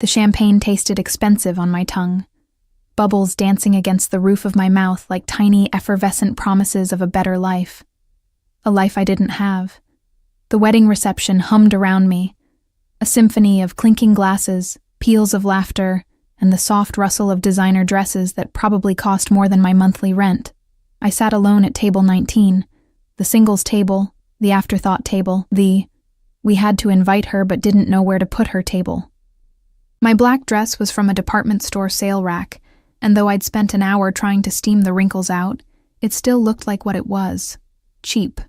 The champagne tasted expensive on my tongue, bubbles dancing against the roof of my mouth like tiny, effervescent promises of a better life. A life I didn't have. The wedding reception hummed around me, a symphony of clinking glasses, peals of laughter, and the soft rustle of designer dresses that probably cost more than my monthly rent. I sat alone at table 19, the singles table, the afterthought table, we had to invite her but didn't know where to put her table. My black dress was from a department store sale rack, and though I'd spent an hour trying to steam the wrinkles out, it still looked like what it was: cheap.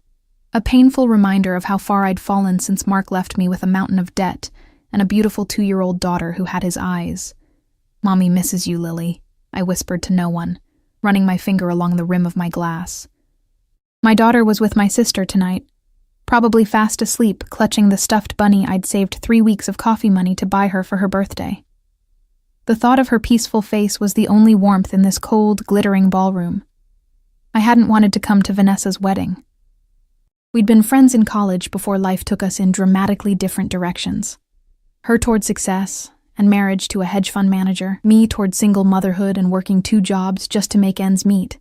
A painful reminder of how far I'd fallen since Mark left me with a mountain of debt and a beautiful 2-year-old daughter who had his eyes. "Mommy misses you, Lily," I whispered to no one, running my finger along the rim of my glass. My daughter was with my sister tonight, probably fast asleep, clutching the stuffed bunny I'd saved 3 weeks of coffee money to buy her for her birthday. The thought of her peaceful face was the only warmth in this cold, glittering ballroom. I hadn't wanted to come to Vanessa's wedding. We'd been friends in college before life took us in dramatically different directions. Her toward success and marriage to a hedge fund manager, me toward single motherhood and working 2 jobs just to make ends meet.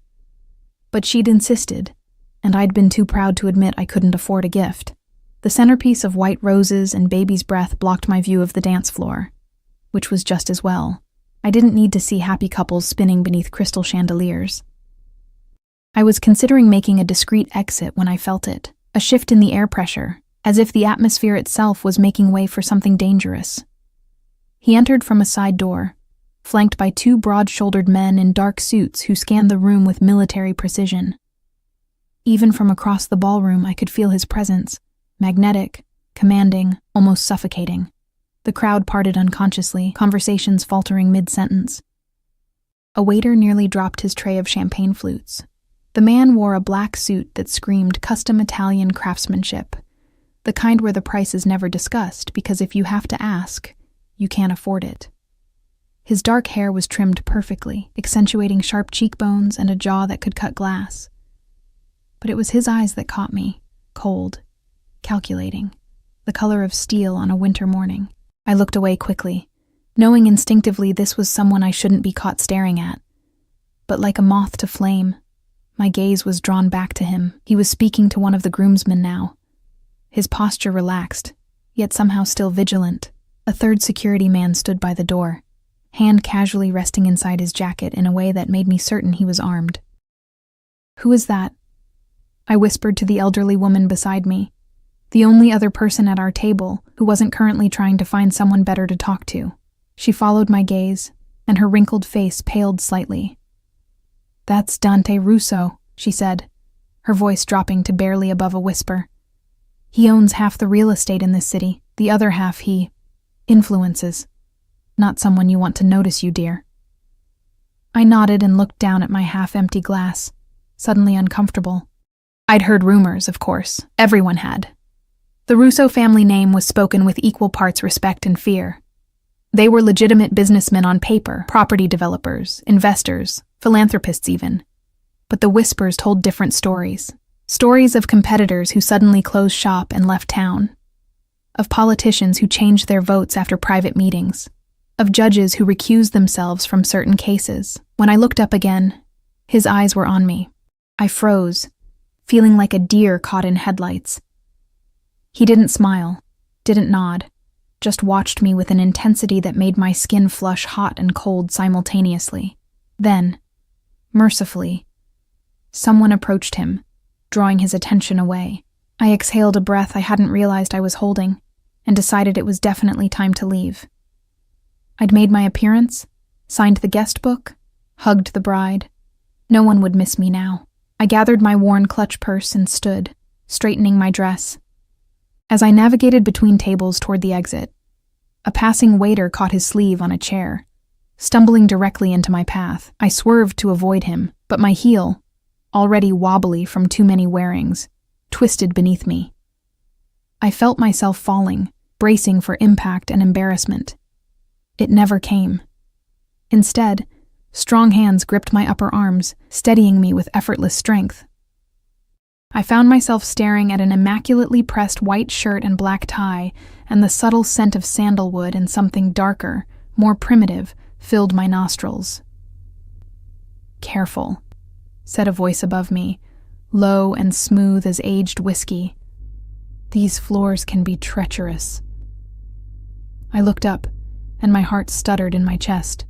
But she'd insisted, and I'd been too proud to admit I couldn't afford a gift. The centerpiece of white roses and baby's breath blocked my view of the dance floor, which was just as well. I didn't need to see happy couples spinning beneath crystal chandeliers. I was considering making a discreet exit when I felt it, a shift in the air pressure, as if the atmosphere itself was making way for something dangerous. He entered from a side door, flanked by 2 broad-shouldered men in dark suits who scanned the room with military precision. Even from across the ballroom, I could feel his presence, magnetic, commanding, almost suffocating. The crowd parted unconsciously, conversations faltering mid-sentence. A waiter nearly dropped his tray of champagne flutes. The man wore a black suit that screamed custom Italian craftsmanship, the kind where the price is never discussed because if you have to ask, you can't afford it. His dark hair was trimmed perfectly, accentuating sharp cheekbones and a jaw that could cut glass. But it was his eyes that caught me, cold, calculating, the color of steel on a winter morning. I looked away quickly, knowing instinctively this was someone I shouldn't be caught staring at. But like a moth to flame, my gaze was drawn back to him. He was speaking to one of the groomsmen now. His posture relaxed, yet somehow still vigilant. A third security man stood by the door, hand casually resting inside his jacket in a way that made me certain he was armed. "Who is that?" I whispered to the elderly woman beside me, the only other person at our table who wasn't currently trying to find someone better to talk to. She followed my gaze, and her wrinkled face paled slightly. "That's Dante Russo," she said, her voice dropping to barely above a whisper. "He owns half the real estate in this city, the other half he influences. Not someone you want to notice, you dear." I nodded and looked down at my half-empty glass, suddenly uncomfortable. I'd heard rumors, of course. Everyone had. The Russo family name was spoken with equal parts respect and fear. They were legitimate businessmen on paper, property developers, investors, philanthropists even. But the whispers told different stories. Stories of competitors who suddenly closed shop and left town. Of politicians who changed their votes after private meetings. Of judges who recused themselves from certain cases. When I looked up again, his eyes were on me. I froze, feeling like a deer caught in headlights. He didn't smile, didn't nod, just watched me with an intensity that made my skin flush hot and cold simultaneously. Then, mercifully, someone approached him, drawing his attention away. I exhaled a breath I hadn't realized I was holding, and decided it was definitely time to leave. I'd made my appearance, signed the guest book, hugged the bride. No one would miss me now. I gathered my worn clutch purse and stood, straightening my dress. As I navigated between tables toward the exit, a passing waiter caught his sleeve on a chair, stumbling directly into my path. I swerved to avoid him, but my heel, already wobbly from too many wearings, twisted beneath me. I felt myself falling, bracing for impact and embarrassment. It never came. Instead, strong hands gripped my upper arms, steadying me with effortless strength. I found myself staring at an immaculately pressed white shirt and black tie and the subtle scent of sandalwood and something darker, more primitive, filled my nostrils. "Careful," said a voice above me, low and smooth as aged whiskey. "These floors can be treacherous." I looked up, and my heart stuttered in my chest.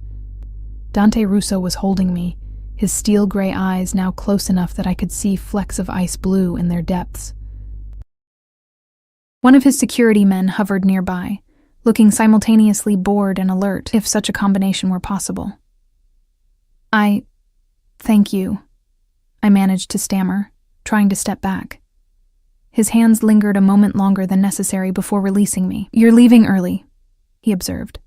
Dante Russo was holding me, his steel-gray eyes now close enough that I could see flecks of ice blue in their depths. One of his security men hovered nearby, looking simultaneously bored and alert, if such a combination were possible. Thank you," I managed to stammer, trying to step back. His hands lingered a moment longer than necessary before releasing me. "You're leaving early," he observed.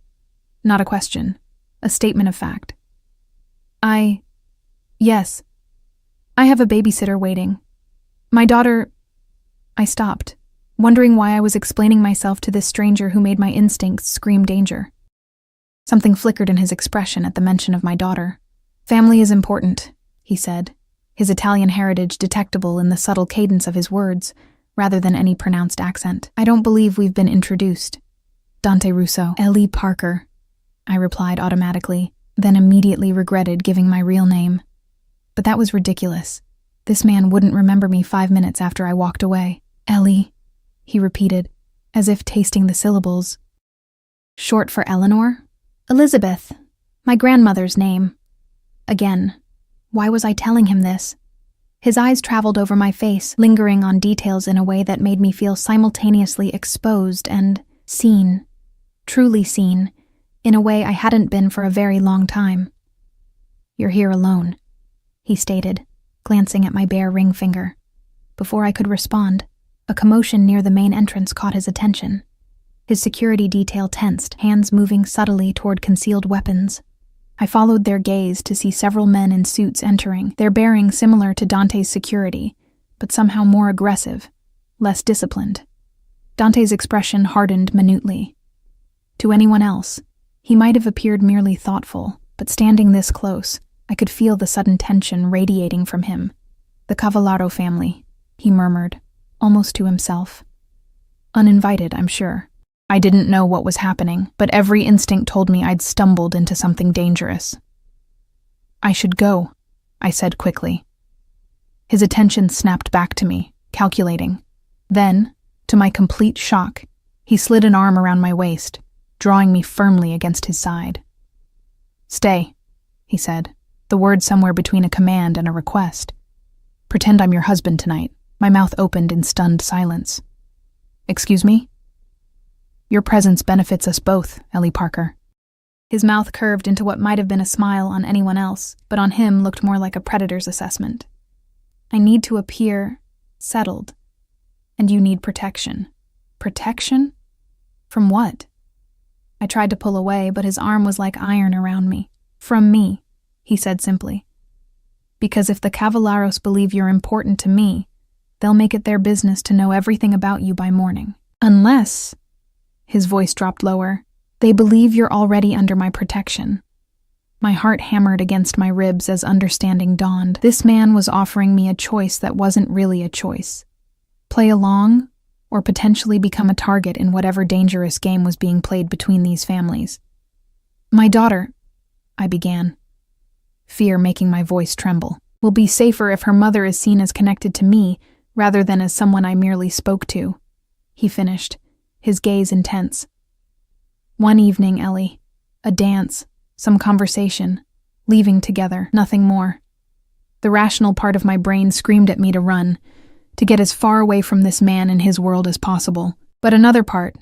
Not a question, a statement of fact. Yes. I have a babysitter waiting. My daughter—" I stopped, wondering why I was explaining myself to this stranger who made my instincts scream danger. Something flickered in his expression at the mention of my daughter. "Family is important," he said, his Italian heritage detectable in the subtle cadence of his words, rather than any pronounced accent. "I don't believe we've been introduced." "Dante Russo." "Ellie Parker," I replied automatically, then immediately regretted giving my real name. But that was ridiculous. This man wouldn't remember me 5 minutes after I walked away. "Ellie," he repeated, as if tasting the syllables. "Short for Eleanor?" "Elizabeth, my grandmother's name." Again, why was I telling him this? His eyes traveled over my face, lingering on details in a way that made me feel simultaneously exposed and seen, truly seen, in a way I hadn't been for a very long time. "You're here alone," he stated, glancing at my bare ring finger. Before I could respond, a commotion near the main entrance caught his attention. His security detail tensed, hands moving subtly toward concealed weapons. I followed their gaze to see several men in suits entering, their bearing similar to Dante's security, but somehow more aggressive, less disciplined. Dante's expression hardened minutely. To anyone else, he might have appeared merely thoughtful, but standing this close, I could feel the sudden tension radiating from him. "The Cavallaro family," he murmured, almost to himself. Uninvited, I'm sure. I didn't know what was happening, but every instinct told me I'd stumbled into something dangerous. "I should go," I said quickly. His attention snapped back to me, calculating. Then, to my complete shock, he slid an arm around my waist, drawing me firmly against his side. "Stay," he said, the word somewhere between a command and a request. "Pretend I'm your husband tonight." My mouth opened in stunned silence. "Excuse me?" "Your presence benefits us both, Ellie Parker." His mouth curved into what might have been a smile on anyone else, but on him looked more like a predator's assessment. "I need to appear settled, and you need protection." "Protection? From what?" I tried to pull away, but his arm was like iron around me. "From me," he said simply. "Because if the Cavallaros believe you're important to me, they'll make it their business to know everything about you by morning. Unless," his voice dropped lower, "they believe you're already under my protection." My heart hammered against my ribs as understanding dawned. This man was offering me a choice that wasn't really a choice. Play along, or potentially become a target in whatever dangerous game was being played between these families. "My daughter," I began, fear making my voice tremble, "will be safer if her mother is seen as connected to me rather than as someone I merely spoke to," he finished, his gaze intense. "One evening, Ellie. A dance, some conversation, leaving together, nothing more." The rational part of my brain screamed at me to run, to get as far away from this man and his world as possible. But another part,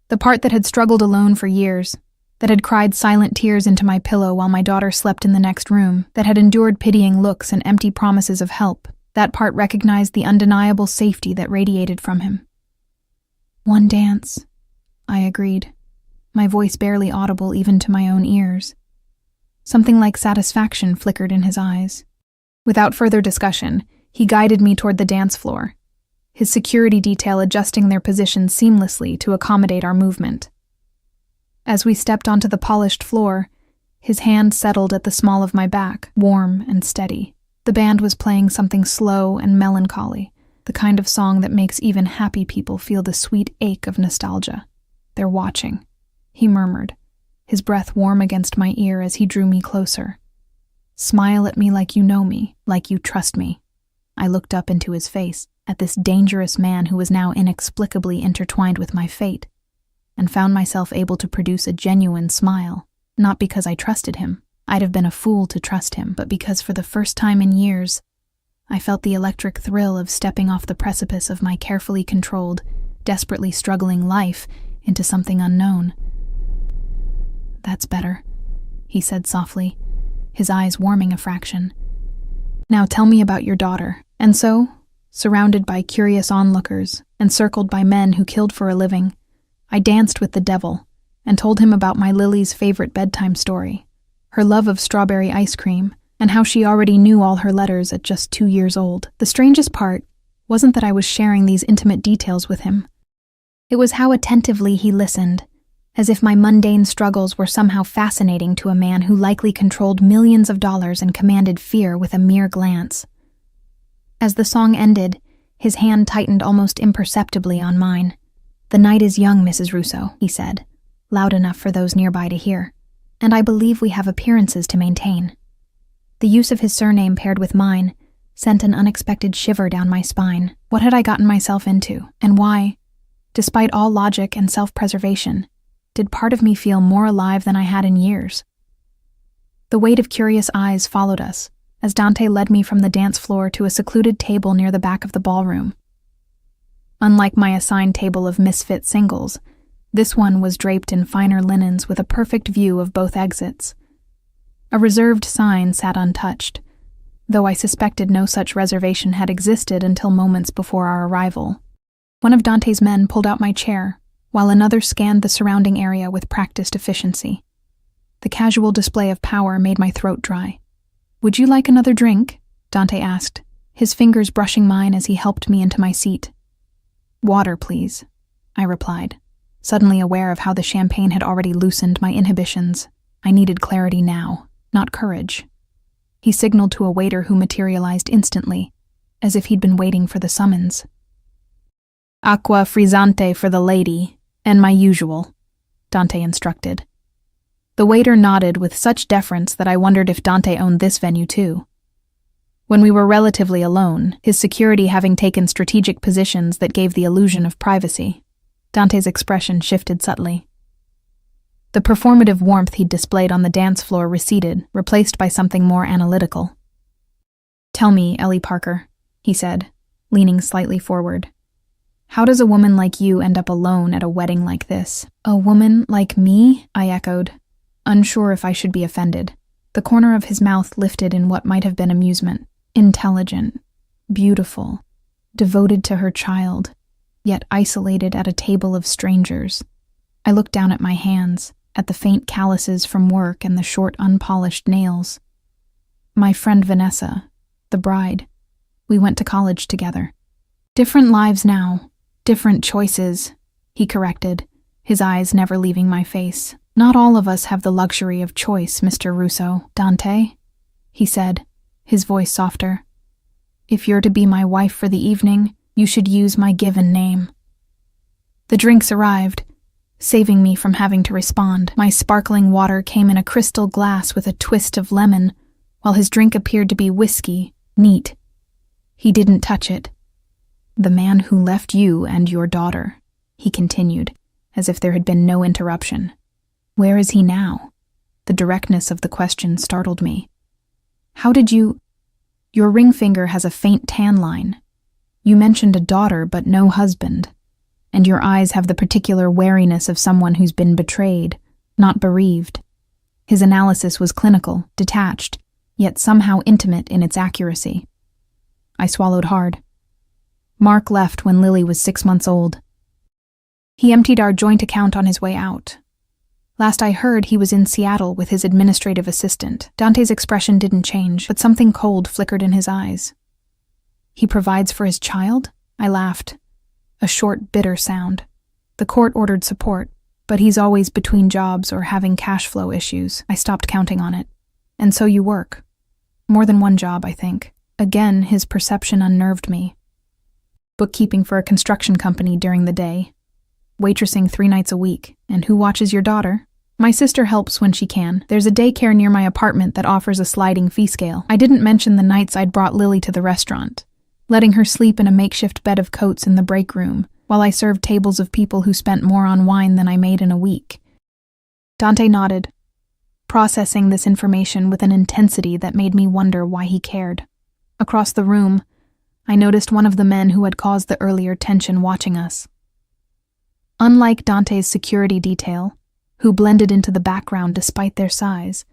the part that had struggled alone for years, that had cried silent tears into my pillow while my daughter slept in the next room, that had endured pitying looks and empty promises of help, that part recognized the undeniable safety that radiated from him. "One dance," I agreed, my voice barely audible even to my own ears. Something like satisfaction flickered in his eyes. Without further discussion, he guided me toward the dance floor, his security detail adjusting their positions seamlessly to accommodate our movement. As we stepped onto the polished floor, his hand settled at the small of my back, warm and steady. The band was playing something slow and melancholy, the kind of song that makes even happy people feel the sweet ache of nostalgia. "They're watching," he murmured, his breath warm against my ear as he drew me closer. "Smile at me like you know me, like you trust me." I looked up into his face, at this dangerous man who was now inexplicably intertwined with my fate, and found myself able to produce a genuine smile, not because I trusted him. I'd have been a fool to trust him, but because for the first time in years, I felt the electric thrill of stepping off the precipice of my carefully controlled, desperately struggling life into something unknown. "That's better," he said softly, his eyes warming a fraction. "Now tell me about your daughter." And so, surrounded by curious onlookers and circled by men who killed for a living, I danced with the devil and told him about my Lily's favorite bedtime story, her love of strawberry ice cream, and how she already knew all her letters at just 2 years old. The strangest part wasn't that I was sharing these intimate details with him. It was how attentively he listened, as if my mundane struggles were somehow fascinating to a man who likely controlled millions of dollars and commanded fear with a mere glance. As the song ended, his hand tightened almost imperceptibly on mine. "The night is young, Mrs. Russo," he said, loud enough for those nearby to hear, "and I believe we have appearances to maintain." The use of his surname paired with mine sent an unexpected shiver down my spine. What had I gotten myself into, and why, despite all logic and self-preservation, did part of me feel more alive than I had in years? The weight of curious eyes followed us as Dante led me from the dance floor to a secluded table near the back of the ballroom. Unlike my assigned table of misfit singles, this one was draped in finer linens with a perfect view of both exits. A reserved sign sat untouched, though I suspected no such reservation had existed until moments before our arrival. One of Dante's men pulled out my chair, while another scanned the surrounding area with practiced efficiency. The casual display of power made my throat dry. "Would you like another drink?" Dante asked, his fingers brushing mine as he helped me into my seat. "Water, please," I replied, suddenly aware of how the champagne had already loosened my inhibitions. I needed clarity now, not courage. He signaled to a waiter who materialized instantly, as if he'd been waiting for the summons. "Acqua frizzante for the lady, and my usual," Dante instructed. The waiter nodded with such deference that I wondered if Dante owned this venue too. When we were relatively alone, his security having taken strategic positions that gave the illusion of privacy, Dante's expression shifted subtly. The performative warmth he'd displayed on the dance floor receded, replaced by something more analytical. "Tell me, Ellie Parker," he said, leaning slightly forward. "How does a woman like you end up alone at a wedding like this?" "A woman like me?" I echoed, unsure if I should be offended. The corner of his mouth lifted in what might have been amusement. Intelligent, beautiful, devoted to her child, yet isolated at a table of strangers. I looked down at my hands, at the faint calluses from work and the short, unpolished nails. "My friend Vanessa, the bride. We went to college together." "Different lives now, different choices," he corrected, his eyes never leaving my face. "Not all of us have the luxury of choice, Mr. Russo." "Dante," he said, his voice softer. "If you're to be my wife for the evening, you should use my given name." The drinks arrived, saving me from having to respond. My sparkling water came in a crystal glass with a twist of lemon, while his drink appeared to be whiskey, neat. He didn't touch it. "The man who left you and your daughter," he continued, as if there had been no interruption. "Where is he now?" The directness of the question startled me. "How did you— Your ring finger has a faint tan line. You mentioned a daughter but no husband. And your eyes have the particular wariness of someone who's been betrayed, not bereaved." His analysis was clinical, detached, yet somehow intimate in its accuracy. I swallowed hard. Mark left when Lily was 6 months old. He emptied our joint account on his way out. Last I heard, he was in Seattle with his administrative assistant. Dante's expression didn't change, but something cold flickered in his eyes. "He provides for his child?" I laughed. A short, bitter sound. "The court ordered support, but he's always between jobs or having cash flow issues. I stopped counting on it. And so you work. More than one job, I think." Again, his perception unnerved me. "Bookkeeping for a construction company during the day. Waitressing 3 nights a week. And who watches your daughter?" My sister helps when she can. There's a daycare near my apartment that offers a sliding fee scale. I didn't mention the nights I'd brought Lily to the restaurant, letting her sleep in a makeshift bed of coats in the break room, while I served tables of people who spent more on wine than I made in a week. Dante nodded, processing this information with an intensity that made me wonder why he cared. Across the room, I noticed one of the men who had caused the earlier tension watching us. Unlike Dante's security detail, who blended into the background despite their size,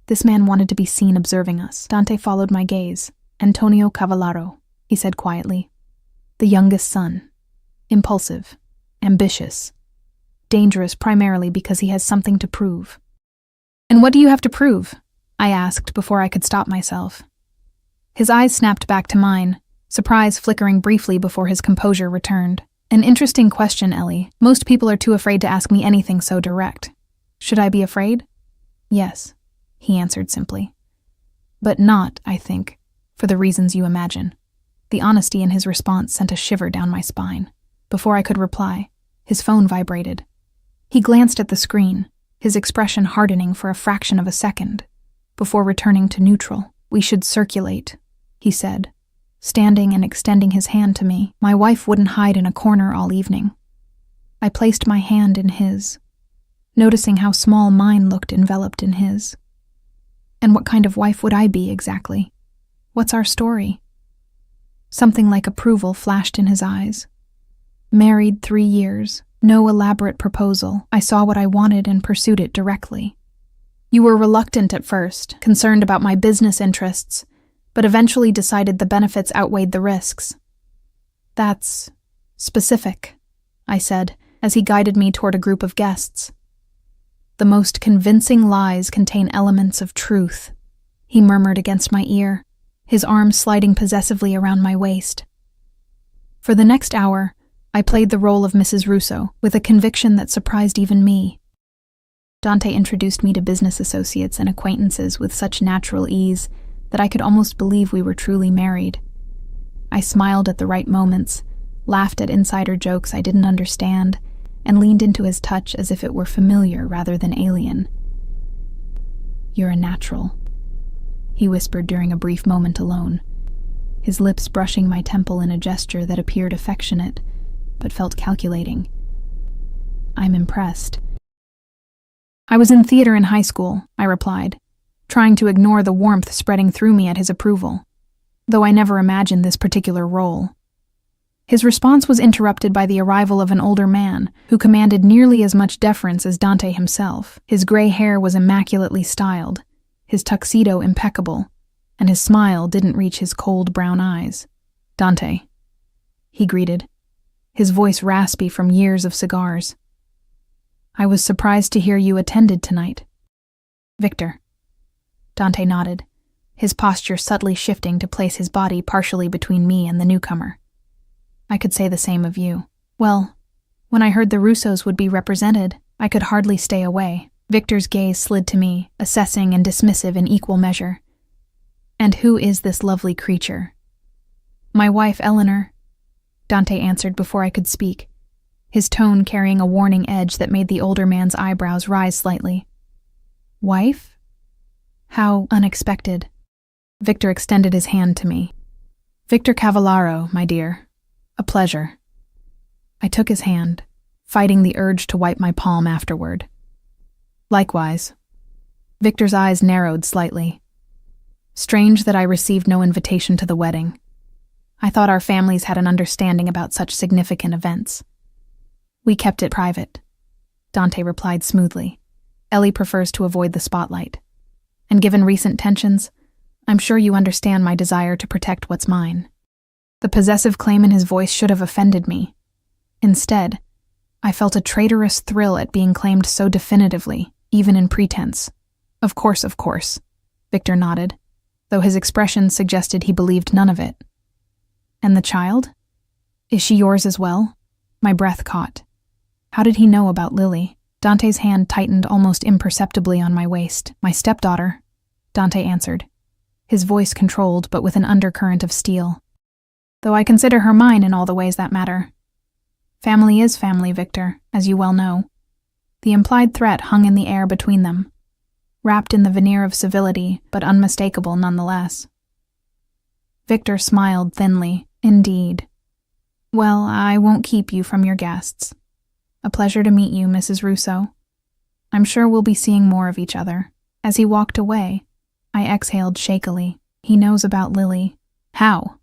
this man wanted to be seen observing us. Dante followed my gaze. Antonio Cavallaro, he said quietly. The youngest son. Impulsive. Ambitious. Dangerous primarily because he has something to prove. And what do you have to prove? I asked before I could stop myself. His eyes snapped back to mine, surprise flickering briefly before his composure returned. An interesting question, Ellie. Most people are too afraid to ask me anything so direct. Should I be afraid? Yes, he answered simply. But not, I think, for the reasons you imagine. The honesty in his response sent a shiver down my spine. Before I could reply, his phone vibrated. He glanced at the screen, his expression hardening for a fraction of a second, before returning to neutral. We should circulate, he said, standing and extending his hand to me. My wife wouldn't hide in a corner all evening. I placed my hand in his, noticing how small mine looked enveloped in his. And what kind of wife would I be exactly? What's our story? Something like approval flashed in his eyes. Married 3 years, no elaborate proposal. I saw what I wanted and pursued it directly. You were reluctant at first, concerned about my business interests, but eventually decided the benefits outweighed the risks. That's specific, I said, as he guided me toward a group of guests. The most convincing lies contain elements of truth, he murmured against my ear, his arm sliding possessively around my waist. For the next hour, I played the role of Mrs. Russo with a conviction that surprised even me. Dante introduced me to business associates and acquaintances with such natural ease that I could almost believe we were truly married. I smiled at the right moments, laughed at insider jokes I didn't understand, and leaned into his touch as if it were familiar rather than alien. You're a natural, he whispered during a brief moment alone, his lips brushing my temple in a gesture that appeared affectionate, but felt calculating. I'm impressed. I was in theater in high school, I replied, trying to ignore the warmth spreading through me at his approval, though I never imagined this particular role. His response was interrupted by the arrival of an older man who commanded nearly as much deference as Dante himself. His gray hair was immaculately styled, his tuxedo impeccable, and his smile didn't reach his cold brown eyes. Dante, he greeted, his voice raspy from years of cigars. I was surprised to hear you attended tonight. Victor. Dante nodded, his posture subtly shifting to place his body partially between me and the newcomer. I could say the same of you. Well, when I heard the Russos would be represented, I could hardly stay away. Victor's gaze slid to me, assessing and dismissive in equal measure. And who is this lovely creature? My wife, Eleanor, Dante answered before I could speak, his tone carrying a warning edge that made the older man's eyebrows rise slightly. Wife? How unexpected. Victor extended his hand to me. Victor Cavallaro, my dear. A pleasure. I took his hand, fighting the urge to wipe my palm afterward. Likewise. Victor's eyes narrowed slightly. Strange that I received no invitation to the wedding. I thought our families had an understanding about such significant events. We kept it private, Dante replied smoothly. Ellie prefers to avoid the spotlight. And given recent tensions, I'm sure you understand my desire to protect what's mine. The possessive claim in his voice should have offended me. Instead, I felt a traitorous thrill at being claimed so definitively, even in pretense. Of course, Victor nodded, though his expression suggested he believed none of it. And the child? Is she yours as well? My breath caught. How did he know about Lily? Dante's hand tightened almost imperceptibly on my waist. My stepdaughter, Dante answered, his voice controlled but with an undercurrent of steel. Though I consider her mine in all the ways that matter. Family is family, Victor, as you well know. The implied threat hung in the air between them, wrapped in the veneer of civility, but unmistakable nonetheless. Victor smiled thinly. Indeed. Well, I won't keep you from your guests. A pleasure to meet you, Mrs. Russo. I'm sure we'll be seeing more of each other. As he walked away, I exhaled shakily. He knows about Lily. How?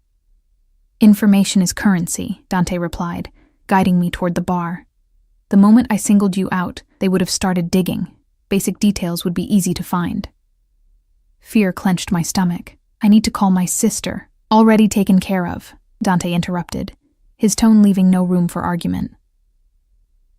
Information is currency, Dante replied, guiding me toward the bar. The moment I singled you out, they would have started digging. Basic details would be easy to find. Fear clenched my stomach. I need to call my sister. Already taken care of, Dante interrupted, his tone leaving no room for argument.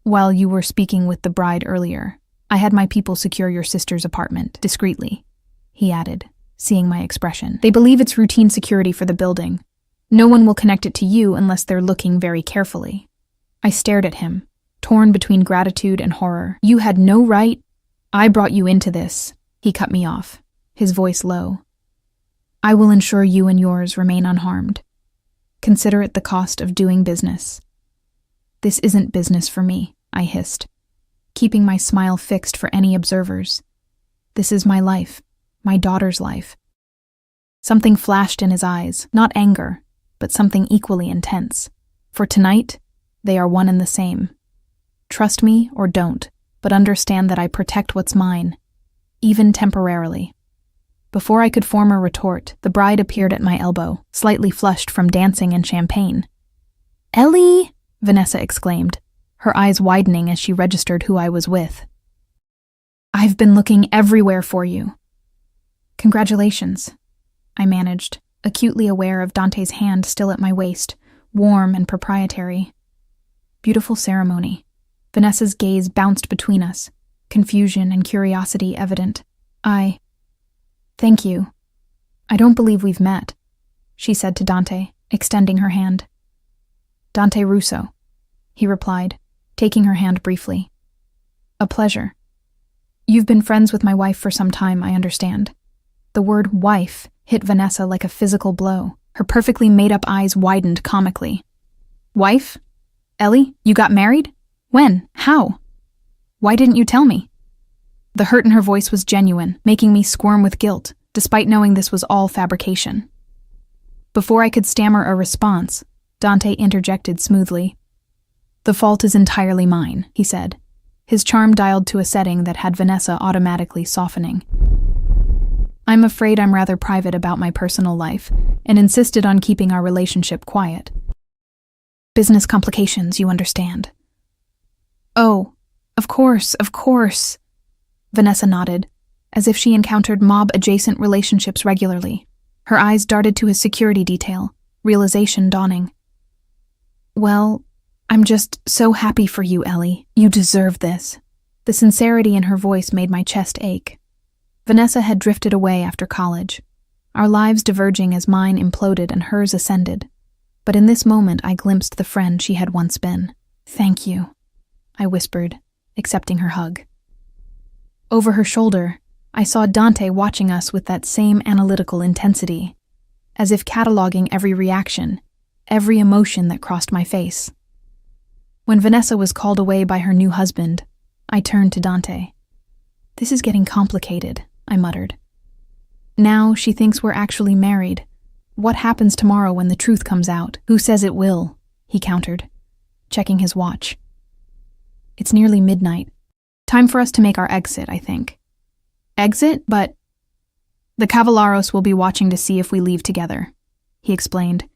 While you were speaking with the bride earlier, I had my people secure your sister's apartment, discreetly, he added, seeing my expression. They believe it's routine security for the building. No one will connect it to you unless they're looking very carefully. I stared at him, torn between gratitude and horror. You had no right. I brought you into this. He cut me off, his voice low. I will ensure you and yours remain unharmed. Consider it the cost of doing business. This isn't business for me, I hissed, keeping my smile fixed for any observers. This is my life, my daughter's life. Something flashed in his eyes, not anger, but something equally intense. For tonight, they are one and the same. Trust me or don't, but understand that I protect what's mine, even temporarily. Before I could form a retort, the bride appeared at my elbow, slightly flushed from dancing and champagne. Ellie! Vanessa exclaimed, her eyes widening as she registered who I was with. I've been looking everywhere for you. Congratulations, I managed, acutely aware of Dante's hand still at my waist, warm and proprietary. Beautiful ceremony. Vanessa's gaze bounced between us, confusion and curiosity evident. Thank you. I don't believe we've met, she said to Dante, extending her hand. Dante Russo, he replied, taking her hand briefly. A pleasure. You've been friends with my wife for some time, I understand. The word wife hit Vanessa like a physical blow. Her perfectly made-up eyes widened comically. Wife? Ellie, you got married? When? How? Why didn't you tell me? The hurt in her voice was genuine, making me squirm with guilt, despite knowing this was all fabrication. Before I could stammer a response, Dante interjected smoothly. The fault is entirely mine, he said, his charm dialed to a setting that had Vanessa automatically softening. I'm afraid I'm rather private about my personal life, and insisted on keeping our relationship quiet. Business complications, you understand. Oh, of course. Vanessa nodded, as if she encountered mob-adjacent relationships regularly. Her eyes darted to his security detail, realization dawning. Well, I'm just so happy for you, Ellie. You deserve this. The sincerity in her voice made my chest ache. Vanessa had drifted away after college, our lives diverging as mine imploded and hers ascended. But in this moment I glimpsed the friend she had once been. Thank you, I whispered, accepting her hug. Over her shoulder, I saw Dante watching us with that same analytical intensity, as if cataloging every reaction, every emotion that crossed my face. When Vanessa was called away by her new husband, I turned to Dante. This is getting complicated, I muttered. Now she thinks we're actually married. What happens tomorrow when the truth comes out? Who says it will? He countered, checking his watch. It's nearly midnight. Time for us to make our exit, I think. Exit? But the Cavalleros will be watching to see if we leave together, he explained,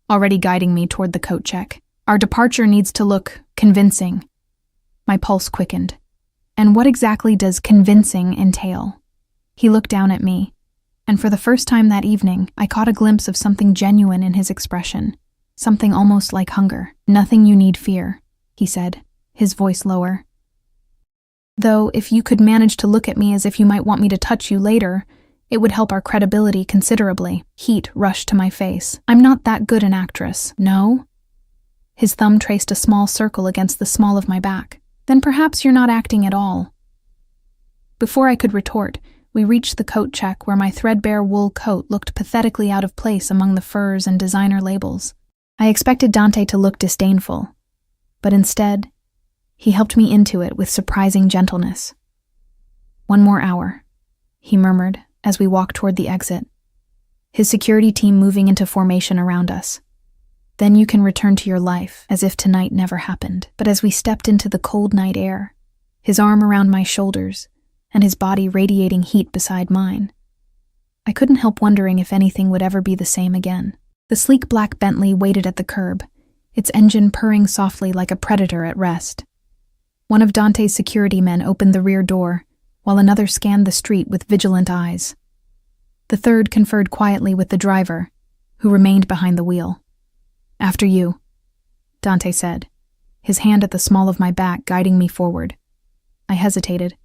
already guiding me toward the coat check. Our departure needs to look convincing. My pulse quickened. And what exactly does convincing entail? He looked down at me, and for the first time that evening, I caught a glimpse of something genuine in his expression, something almost like hunger. Nothing you need fear, he said, his voice lower. Though, if you could manage to look at me as if you might want me to touch you later, it would help our credibility considerably. Heat rushed to my face. I'm not that good an actress, no? His thumb traced a small circle against the small of my back. Then perhaps you're not acting at all. Before I could retort, we reached the coat check where my threadbare wool coat looked pathetically out of place among the furs and designer labels. I expected Dante to look disdainful, but instead, He helped me into it with surprising gentleness. "One more hour," he murmured as we walked toward the exit, his security team moving into formation around us. "Then you can return to your life as if tonight never happened." But as we stepped into the cold night air, his arm around my shoulders and his body radiating heat beside mine, I couldn't help wondering if anything would ever be the same again. The sleek black Bentley waited at the curb, its engine purring softly like a predator at rest. One of Dante's security men opened the rear door, while another scanned the street with vigilant eyes. The third conferred quietly with the driver, who remained behind the wheel. "After you," Dante said, his hand at the small of my back guiding me forward. I hesitated.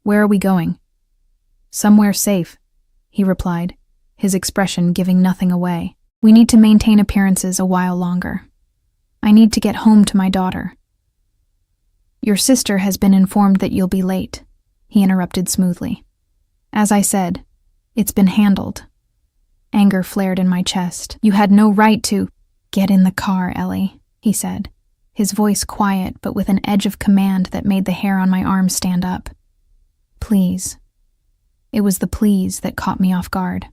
"Where are we going?" "Somewhere safe," he replied, his expression giving nothing away. "We need to maintain appearances a while longer. I need to get home to my daughter." "Your sister has been informed that you'll be late," he interrupted smoothly. "As I said, it's been handled." Anger flared in my chest. "You had no right to—" "Get in the car, Ellie," he said, his voice quiet but with an edge of command that made the hair on my arm stand up. "Please." It was the please that caught me off guard.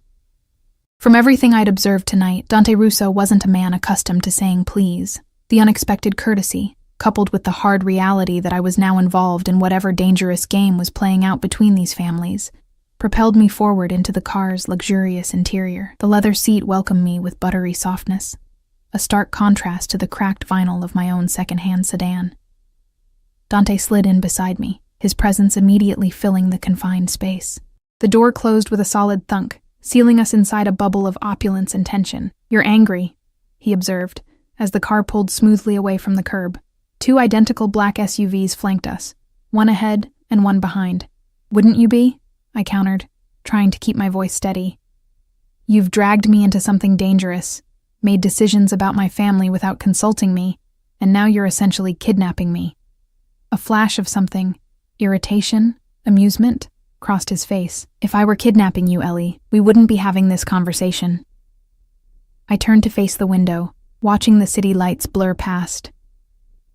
From everything I'd observed tonight, Dante Russo wasn't a man accustomed to saying please. The unexpected courtesy, coupled with the hard reality that I was now involved in whatever dangerous game was playing out between these families, propelled me forward into the car's luxurious interior. The leather seat welcomed me with buttery softness, a stark contrast to the cracked vinyl of my own second-hand sedan. Dante slid in beside me, his presence immediately filling the confined space. The door closed with a solid thunk, sealing us inside a bubble of opulence and tension. "You're angry," he observed, as the car pulled smoothly away from the curb. Two identical black SUVs flanked us, one ahead and one behind. "Wouldn't you be?" I countered, trying to keep my voice steady. "You've dragged me into something dangerous, made decisions about my family without consulting me, and now you're essentially kidnapping me." A flash of something, irritation, amusement, crossed his face. "If I were kidnapping you, Ellie, we wouldn't be having this conversation." I turned to face the window, watching the city lights blur past.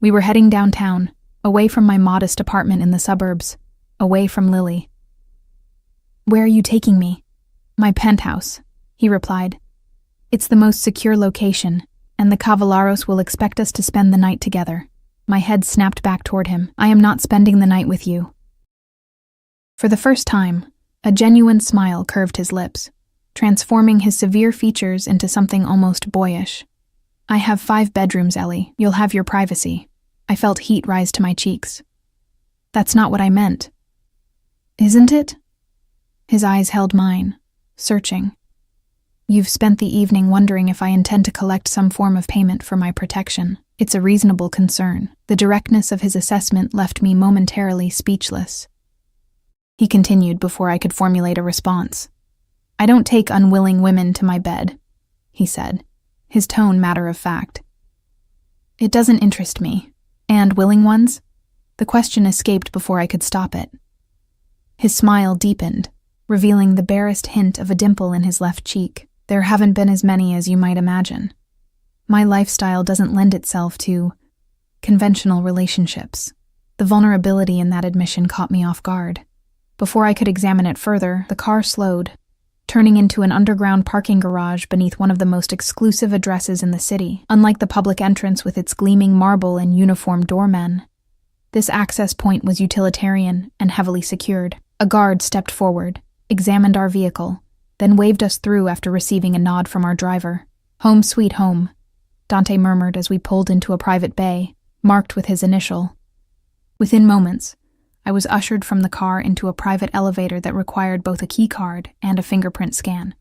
We were heading downtown, away from my modest apartment in the suburbs, away from Lily. "Where are you taking me?" "My penthouse," he replied. "It's the most secure location, and the Cavalleros will expect us to spend the night together." My head snapped back toward him. "I am not spending the night with you." For the first time, a genuine smile curved his lips, transforming his severe features into something almost boyish. "I have 5 bedrooms, Ellie. You'll have your privacy." I felt heat rise to my cheeks. "That's not what I meant." "Isn't it?" His eyes held mine, searching. "You've spent the evening wondering if I intend to collect some form of payment for my protection. It's a reasonable concern." The directness of his assessment left me momentarily speechless. He continued before I could formulate a response. "I don't take unwilling women to my bed," he said, his tone matter of fact. "It doesn't interest me. And willing ones?" The question escaped before I could stop it. His smile deepened, revealing the barest hint of a dimple in his left cheek. "There haven't been as many as you might imagine. My lifestyle doesn't lend itself to conventional relationships." The vulnerability in that admission caught me off guard. Before I could examine it further, the car slowed, turning into an underground parking garage beneath one of the most exclusive addresses in the city. Unlike the public entrance with its gleaming marble and uniformed doormen, this access point was utilitarian and heavily secured. A guard stepped forward, examined our vehicle, then waved us through after receiving a nod from our driver. "Home sweet home," Dante murmured as we pulled into a private bay, marked with his initial. Within moments, I was ushered from the car into a private elevator that required both a key card and a fingerprint scan.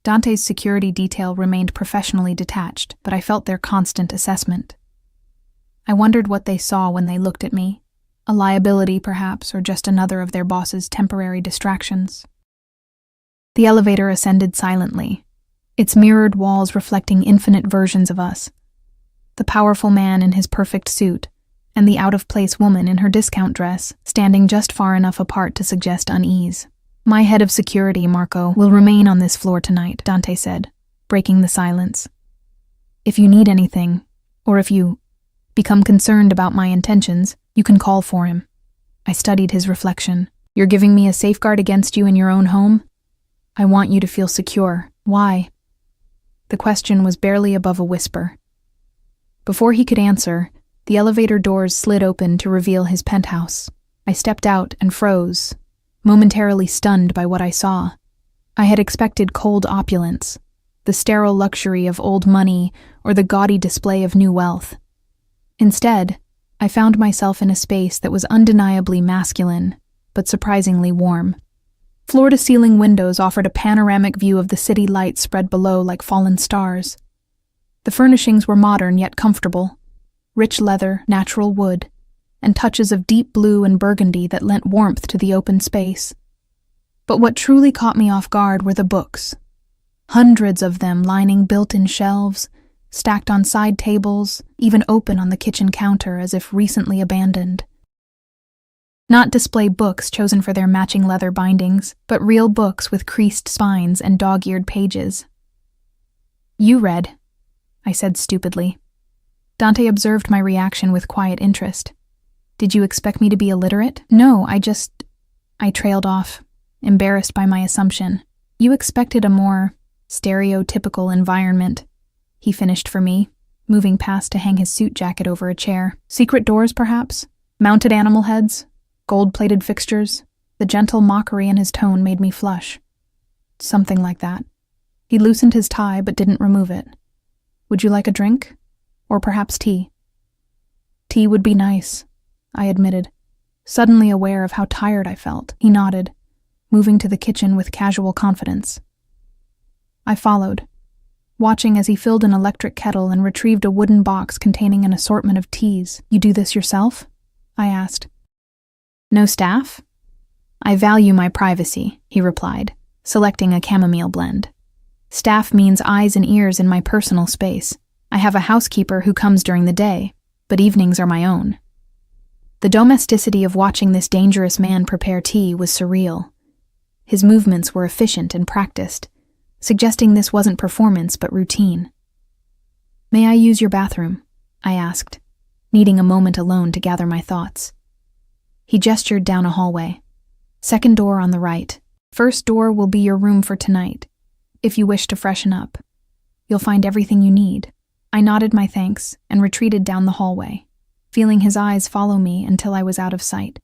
Dante's security detail remained professionally detached, but I felt their constant assessment. I wondered what they saw when they looked at me, a liability perhaps, or just another of their boss's temporary distractions. The elevator ascended silently, its mirrored walls reflecting infinite versions of us. The powerful man in his perfect suit, and the out-of-place woman in her discount dress, standing just far enough apart to suggest unease. "My head of security, Marco, will remain on this floor tonight," Dante said, breaking the silence. "If you need anything, or if you become concerned about my intentions, you can call for him. I studied his reflection. You're giving me a safeguard against you in your own home? I want you to feel secure. Why? The question was barely above a whisper. Before he could answer, the elevator doors slid open to reveal his penthouse. I stepped out and froze, momentarily stunned by what I saw. I had expected cold opulence, the sterile luxury of old money or the gaudy display of new wealth. Instead, I found myself in a space that was undeniably masculine, but surprisingly warm. Floor-to-ceiling windows offered a panoramic view of the city lights spread below like fallen stars. The furnishings were modern yet comfortable, rich leather, natural wood, and touches of deep blue and burgundy that lent warmth to the open space. But what truly caught me off guard were the books. Hundreds of them lining built-in shelves, stacked on side tables, even open on the kitchen counter as if recently abandoned. Not display books chosen for their matching leather bindings, but real books with creased spines and dog-eared pages. You read, I said stupidly. Dante observed my reaction with quiet interest. Did you expect me to be illiterate? No, I trailed off, embarrassed by my assumption. You expected a more stereotypical environment, he finished for me, moving past to hang his suit jacket over a chair. Secret doors, perhaps? Mounted animal heads? Gold-plated fixtures? The gentle mockery in his tone made me flush. Something like that. He loosened his tie but didn't remove it. Would you like a drink? Or perhaps tea? Tea would be nice, I admitted, suddenly aware of how tired I felt. He nodded, moving to the kitchen with casual confidence. I followed, watching as he filled an electric kettle and retrieved a wooden box containing an assortment of teas. You do this yourself? I asked. No staff? I value my privacy, he replied, selecting a chamomile blend. Staff means eyes and ears in my personal space. I have a housekeeper who comes during the day, but evenings are my own. The domesticity of watching this dangerous man prepare tea was surreal. His movements were efficient and practiced, suggesting this wasn't performance but routine. May I use your bathroom? I asked, needing a moment alone to gather my thoughts. He gestured down a hallway. Second door on the right. First door will be your room for tonight, if you wish to freshen up. You'll find everything you need. I nodded my thanks and retreated down the hallway, feeling his eyes follow me until I was out of sight.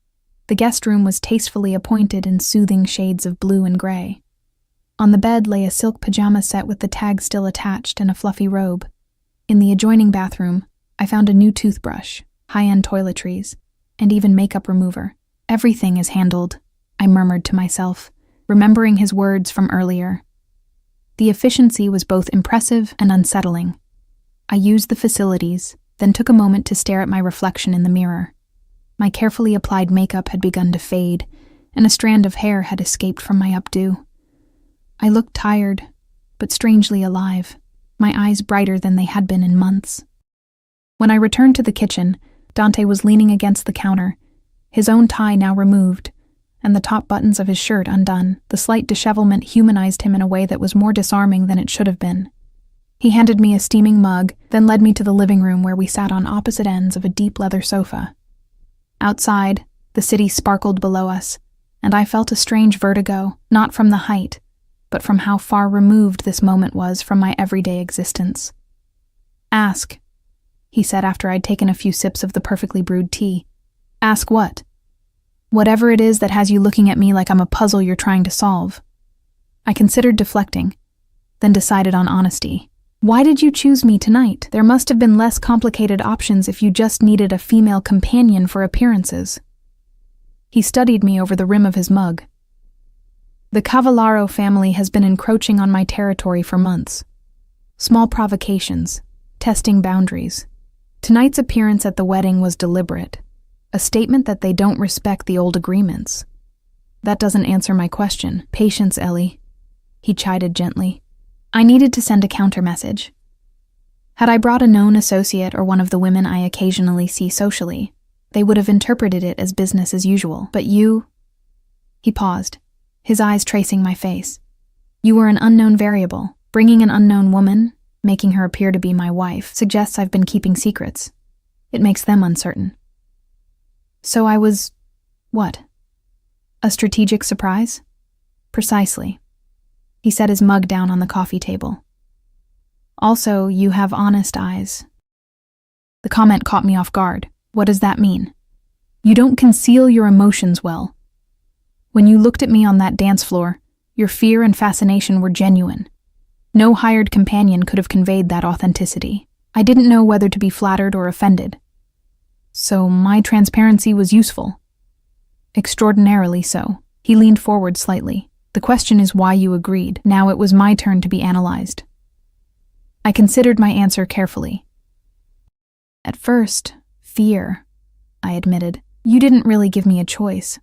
The guest room was tastefully appointed in soothing shades of blue and gray. On the bed lay a silk pajama set with the tag still attached and a fluffy robe. In the adjoining bathroom, I found a new toothbrush, high-end toiletries, and even makeup remover. Everything is handled, I murmured to myself, remembering his words from earlier. The efficiency was both impressive and unsettling. I used the facilities, then took a moment to stare at my reflection in the mirror. My carefully applied makeup had begun to fade, and a strand of hair had escaped from my updo. I looked tired, but strangely alive, my eyes brighter than they had been in months. When I returned to the kitchen, Dante was leaning against the counter, his own tie now removed, and the top buttons of his shirt undone. The slight dishevelment humanized him in a way that was more disarming than it should have been. He handed me a steaming mug, then led me to the living room where we sat on opposite ends of a deep leather sofa. Outside, the city sparkled below us, and I felt a strange vertigo, not from the height, but from how far removed this moment was from my everyday existence. Ask, he said after I'd taken a few sips of the perfectly brewed tea. Ask what? Whatever it is that has you looking at me like I'm a puzzle you're trying to solve. I considered deflecting, then decided on honesty. Why did you choose me tonight? There must have been less complicated options if you just needed a female companion for appearances. He studied me over the rim of his mug. The Cavallaro family has been encroaching on my territory for months. Small provocations, testing boundaries. Tonight's appearance at the wedding was deliberate, a statement that they don't respect the old agreements. That doesn't answer my question. Patience, Ellie, he chided gently. I needed to send a counter message. Had I brought a known associate or one of the women I occasionally see socially, they would have interpreted it as business as usual. But you... He paused, his eyes tracing my face. You were an unknown variable. Bringing an unknown woman, making her appear to be my wife, suggests I've been keeping secrets. It makes them uncertain. So I was, what? A strategic surprise? Precisely. He set his mug down on the coffee table. Also, you have honest eyes. The comment caught me off guard. What does that mean? You don't conceal your emotions well. When you looked at me on that dance floor, your fear and fascination were genuine. No hired companion could have conveyed that authenticity. I didn't know whether to be flattered or offended. So my transparency was useful. Extraordinarily so. He leaned forward slightly. The question is why you agreed. Now it was my turn to be analyzed. I considered my answer carefully. At first, fear, I admitted. You didn't really give me a choice.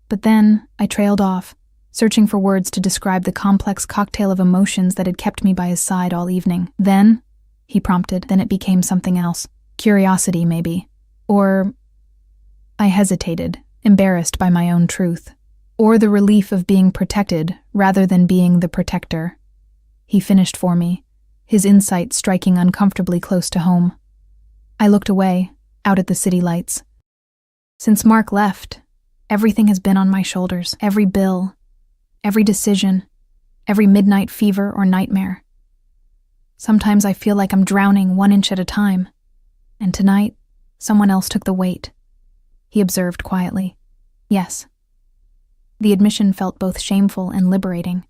But then I trailed off, searching for words to describe the complex cocktail of emotions that had kept me by his side all evening. Then, he prompted, then it became something else. Curiosity, maybe. Or I hesitated, embarrassed by my own truth. Or the relief of being protected rather than being the protector. He finished for me, his insight striking uncomfortably close to home. I looked away, out at the city lights. Since Mark left, everything has been on my shoulders. Every bill, every decision, every midnight fever or nightmare. Sometimes I feel like I'm drowning 1 inch at a time. And tonight, someone else took the weight. He observed quietly. Yes. The admission felt both shameful and liberating.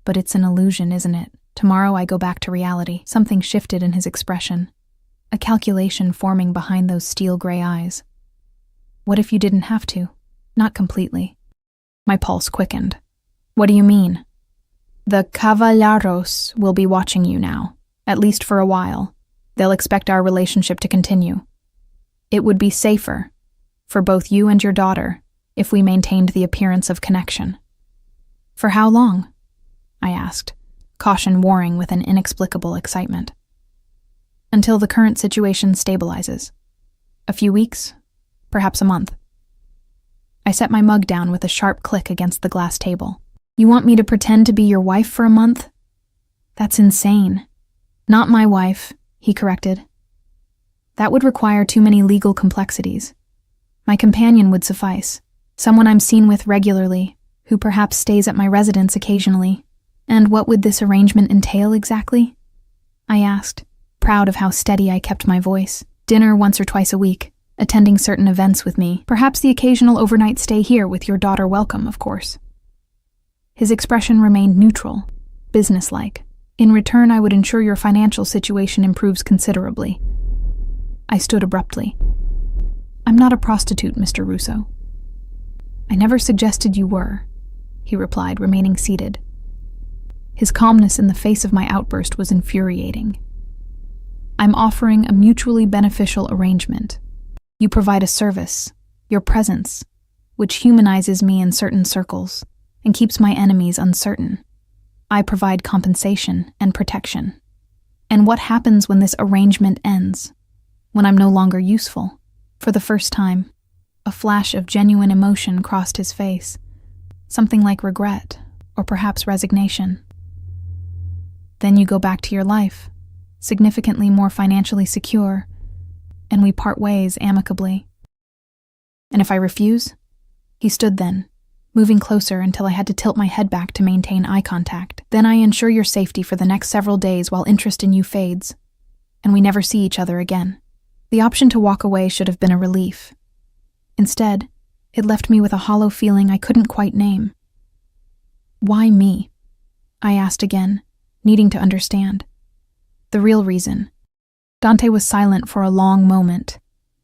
But it's an illusion, isn't it? Tomorrow I go back to reality. Something shifted in his expression. A calculation forming behind those steel gray eyes. What if you didn't have to? Not completely. My pulse quickened. What do you mean? The cavalleros will be watching you now, at least for a while. They'll expect our relationship to continue. It would be safer, for both you and your daughter, if we maintained the appearance of connection. For how long? I asked, caution warring with an inexplicable excitement. Until the current situation stabilizes. A few weeks, perhaps a month. I set my mug down with a sharp click against the glass table. You want me to pretend to be your wife for a month? That's insane. Not my wife, he corrected. That would require too many legal complexities. My companion would suffice. Someone I'm seen with regularly, who perhaps stays at my residence occasionally. And what would this arrangement entail exactly? I asked, proud of how steady I kept my voice. Dinner once or twice a week, attending certain events with me, perhaps the occasional overnight stay here with your daughter welcome, of course. His expression remained neutral, businesslike. In return, I would ensure your financial situation improves considerably. I stood abruptly. I'm not a prostitute, Mr. Russo. I never suggested you were, he replied, remaining seated. His calmness in the face of my outburst was infuriating. I'm offering a mutually beneficial arrangement. You provide a service, your presence, which humanizes me in certain circles and keeps my enemies uncertain. I provide compensation and protection. And what happens when this arrangement ends? When I'm no longer useful? For the first time, a flash of genuine emotion crossed his face, something like regret, or perhaps resignation. Then you go back to your life, significantly more financially secure, and we part ways amicably. And if I refuse? He stood then, moving closer until I had to tilt my head back to maintain eye contact. Then I ensure your safety for the next several days while interest in you fades, and we never see each other again. The option to walk away should have been a relief. Instead, it left me with a hollow feeling I couldn't quite name. Why me? I asked again, needing to understand. The real reason. Dante was silent for a long moment,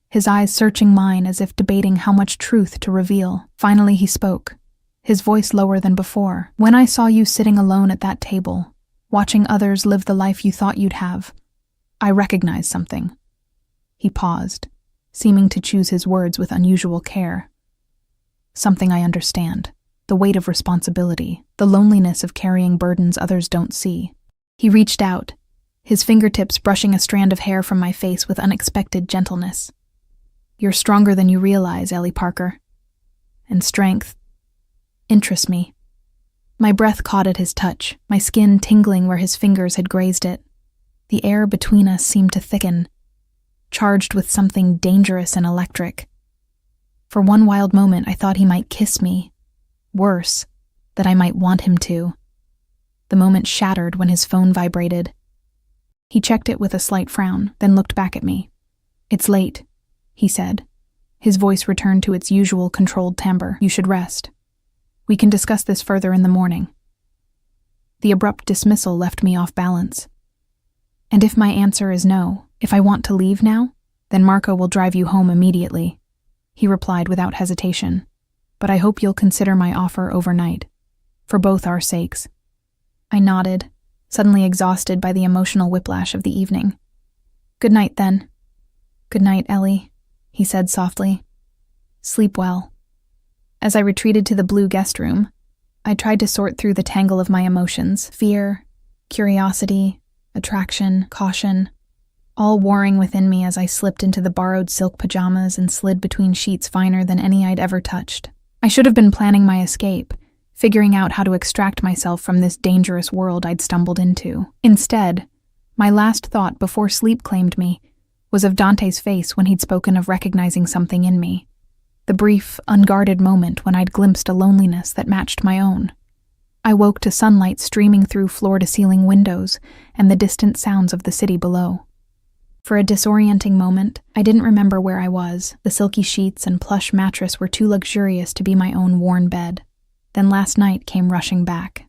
his eyes searching mine as if debating how much truth to reveal. Finally he spoke, his voice lower than before. When I saw you sitting alone at that table, watching others live the life you thought you'd have, I recognized something. He paused, seeming to choose his words with unusual care. Something I understand. The weight of responsibility, the loneliness of carrying burdens others don't see. He reached out, his fingertips brushing a strand of hair from my face with unexpected gentleness. You're stronger than you realize, Ellie Parker. And strength interests me. My breath caught at his touch, my skin tingling where his fingers had grazed it. The air between us seemed to thicken. charged with something dangerous and electric. For one wild moment, I thought he might kiss me. Worse, that I might want him to. The moment shattered when his phone vibrated. He checked it with a slight frown, then looked back at me. "It's late," he said. His voice returned to its usual controlled timbre. "You should rest. We can discuss this further in the morning." The abrupt dismissal left me off balance. "And if my answer is no, if I want to leave now, then Marco will drive you home immediately," he replied without hesitation. "But I hope you'll consider my offer overnight, for both our sakes." I nodded, suddenly exhausted by the emotional whiplash of the evening. "Good night, then." "Good night, Ellie," he said softly. "Sleep well." As I retreated to the blue guest room, I tried to sort through the tangle of my emotions: fear, curiosity, attraction, caution, all warring within me as I slipped into the borrowed silk pajamas and slid between sheets finer than any I'd ever touched. I should have been planning my escape, figuring out how to extract myself from this dangerous world I'd stumbled into. Instead, my last thought before sleep claimed me was of Dante's face when he'd spoken of recognizing something in me. The brief, unguarded moment when I'd glimpsed a loneliness that matched my own. I woke to sunlight streaming through floor-to-ceiling windows and the distant sounds of the city below. For a disorienting moment, I didn't remember where I was. The silky sheets and plush mattress were too luxurious to be my own worn bed. Then last night came rushing back.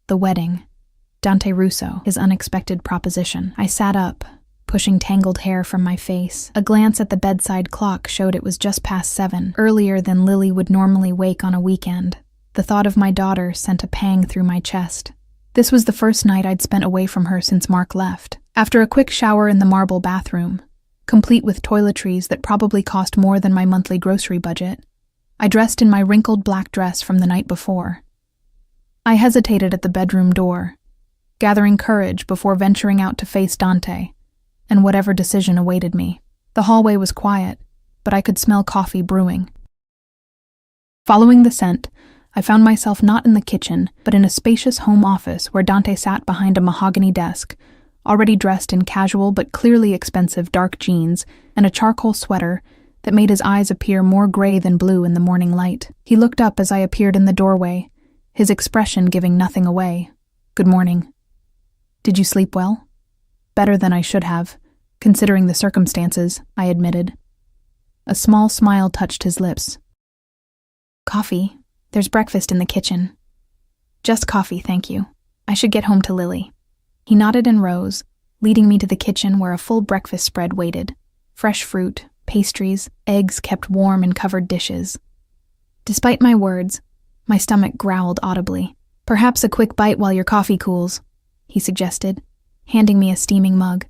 The wedding. Dante Russo, his unexpected proposition. I sat up, pushing tangled hair from my face. A glance at the bedside clock showed it was just past 7, earlier than Lily would normally wake on a weekend. The thought of my daughter sent a pang through my chest. This was the first night I'd spent away from her since Mark left. After a quick shower in the marble bathroom, complete with toiletries that probably cost more than my monthly grocery budget, I dressed in my wrinkled black dress from the night before. I hesitated at the bedroom door, gathering courage before venturing out to face Dante and whatever decision awaited me. The hallway was quiet, but I could smell coffee brewing. Following the scent, I found myself not in the kitchen, but in a spacious home office where Dante sat behind a mahogany desk, already dressed in casual but clearly expensive dark jeans and a charcoal sweater that made his eyes appear more gray than blue in the morning light. He looked up as I appeared in the doorway, his expression giving nothing away. "Good morning. Did you sleep well?" "Better than I should have, considering the circumstances," I admitted. A small smile touched his lips. "Coffee? There's breakfast in the kitchen." "Just coffee, thank you. I should get home to Lily." He nodded and rose, leading me to the kitchen where a full breakfast spread waited. Fresh fruit, pastries, eggs kept warm in covered dishes. Despite my words, my stomach growled audibly. "Perhaps a quick bite while your coffee cools," he suggested, handing me a steaming mug.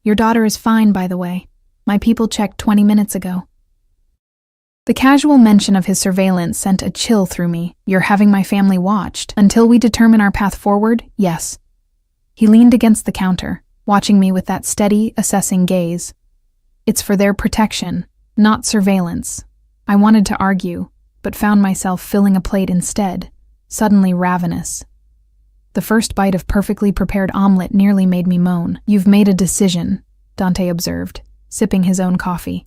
"Your daughter is fine, by the way. My people checked 20 minutes ago." The casual mention of his surveillance sent a chill through me. "You're having my family watched. Until we determine our path forward, yes." He leaned against the counter, watching me with that steady, assessing gaze. "It's for their protection, not surveillance." I wanted to argue, but found myself filling a plate instead, suddenly ravenous. The first bite of perfectly prepared omelet nearly made me moan. "You've made a decision," Dante observed, sipping his own coffee.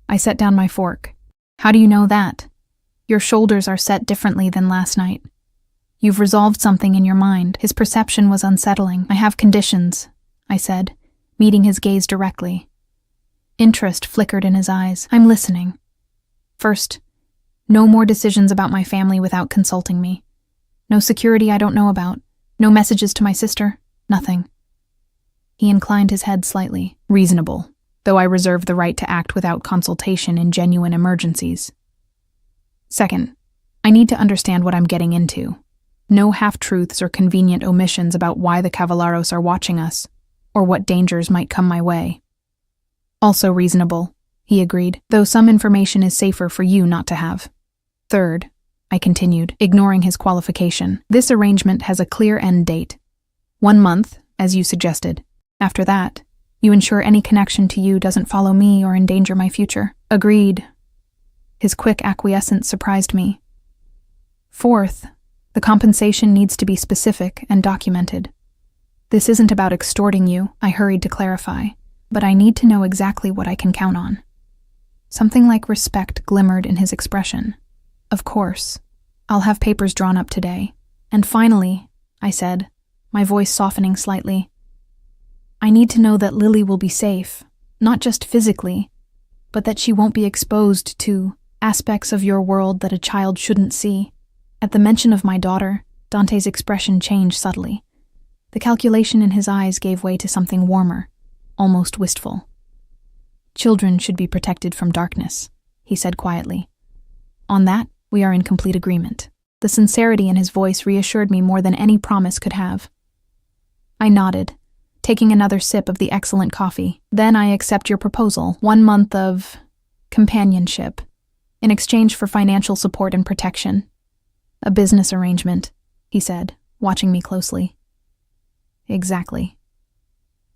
I set down my fork. "How do you know that? Your shoulders are set differently than last night. You've resolved something in your mind." His perception was unsettling. "I have conditions," I said, meeting his gaze directly. Interest flickered in his eyes. "I'm listening." "First, no more decisions about my family without consulting me. No security I don't know about. No messages to my sister. Nothing." He inclined his head slightly. "Reasonable, though I reserve the right to act without consultation in genuine emergencies. Second, I need to understand what I'm getting into. No half-truths or convenient omissions about why the Cavalleros are watching us, or what dangers might come my way." "Also reasonable," he agreed, "though some information is safer for you not to have." "Third," I continued, ignoring his qualification, "this arrangement has a clear end date. 1 month, as you suggested. After that, you ensure any connection to you doesn't follow me or endanger my future." "Agreed." His quick acquiescence surprised me. "Fourth, the compensation needs to be specific and documented. This isn't about extorting you," I hurried to clarify. but I need to know exactly what I can count on. Something like respect glimmered in his expression. Of course. I'll have papers drawn up today. And finally, I said, my voice softening slightly, I need to know that Lily will be safe, not just physically, but that she won't be exposed to aspects of your world that a child shouldn't see. At the mention of my daughter, Dante's expression changed subtly. The calculation in his eyes gave way to something warmer, almost wistful. Children should be protected from darkness, he said quietly. On that, we are in complete agreement. The sincerity in his voice reassured me more than any promise could have. I nodded, taking another sip of the excellent coffee. Then I accept your proposal, 1 month of companionship, in exchange for financial support and protection. A business arrangement, he said, watching me closely. Exactly.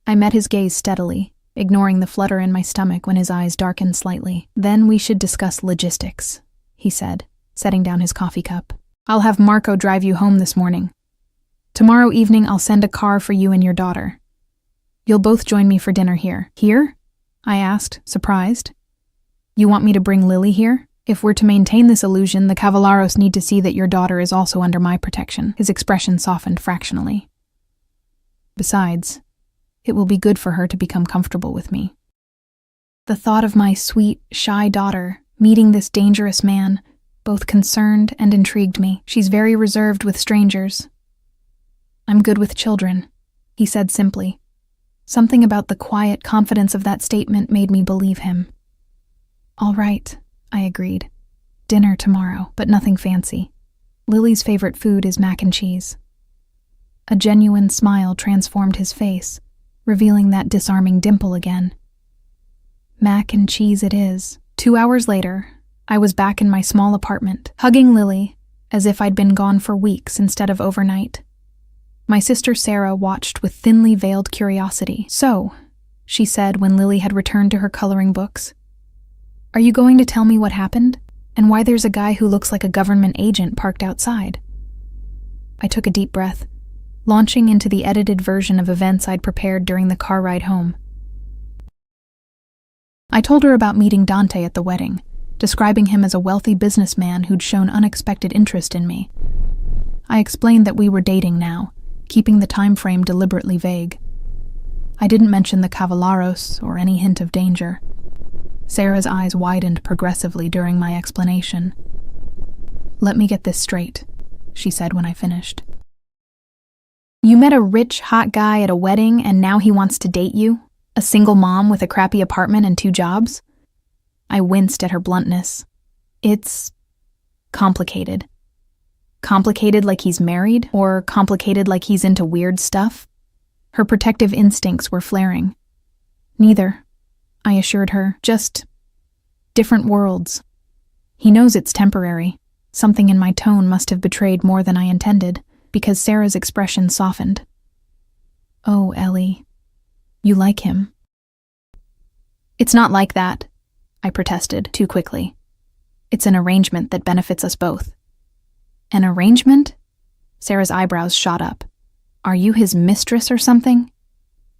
I met his gaze steadily, ignoring the flutter in my stomach when his eyes darkened slightly. Then we should discuss logistics, he said, setting down his coffee cup. I'll have Marco drive you home this morning. Tomorrow evening I'll send a car for you and your daughter. You'll both join me for dinner here. Here? I asked, surprised. You want me to bring Lily here? If we're to maintain this illusion, the Cavalleros need to see that your daughter is also under my protection. His expression softened fractionally. Besides, it will be good for her to become comfortable with me. The thought of my sweet, shy daughter meeting this dangerous man both concerned and intrigued me. She's very reserved with strangers. I'm good with children, he said simply. Something about the quiet confidence of that statement made me believe him. All right, I agreed. Dinner tomorrow, but nothing fancy. Lily's favorite food is mac and cheese. A genuine smile transformed his face, revealing that disarming dimple again. Mac and cheese it is. 2 hours later, I was back in my small apartment, hugging Lily, as if I'd been gone for weeks instead of overnight. My sister Sarah watched with thinly veiled curiosity. So, she said when Lily had returned to her coloring books, are you going to tell me what happened, and why there's a guy who looks like a government agent parked outside? I took a deep breath, launching into the edited version of events I'd prepared during the car ride home. I told her about meeting Dante at the wedding, describing him as a wealthy businessman who'd shown unexpected interest in me. I explained that we were dating now, keeping the time frame deliberately vague. I didn't mention the Cavalleros or any hint of danger. Sarah's eyes widened progressively during my explanation. Let me get this straight, she said when I finished. You met a rich, hot guy at a wedding and now he wants to date you? A single mom with a crappy apartment and 2 jobs? I winced at her bluntness. It's complicated. Complicated like he's married, or complicated like he's into weird stuff? Her protective instincts were flaring. Neither, I assured her, just different worlds. He knows it's temporary. Something in my tone must have betrayed more than I intended, because Sarah's expression softened. Oh, Ellie, you like him? It's not like that, I protested too quickly. It's an arrangement that benefits us both. An arrangement? Sarah's eyebrows shot up. Are you his mistress or something?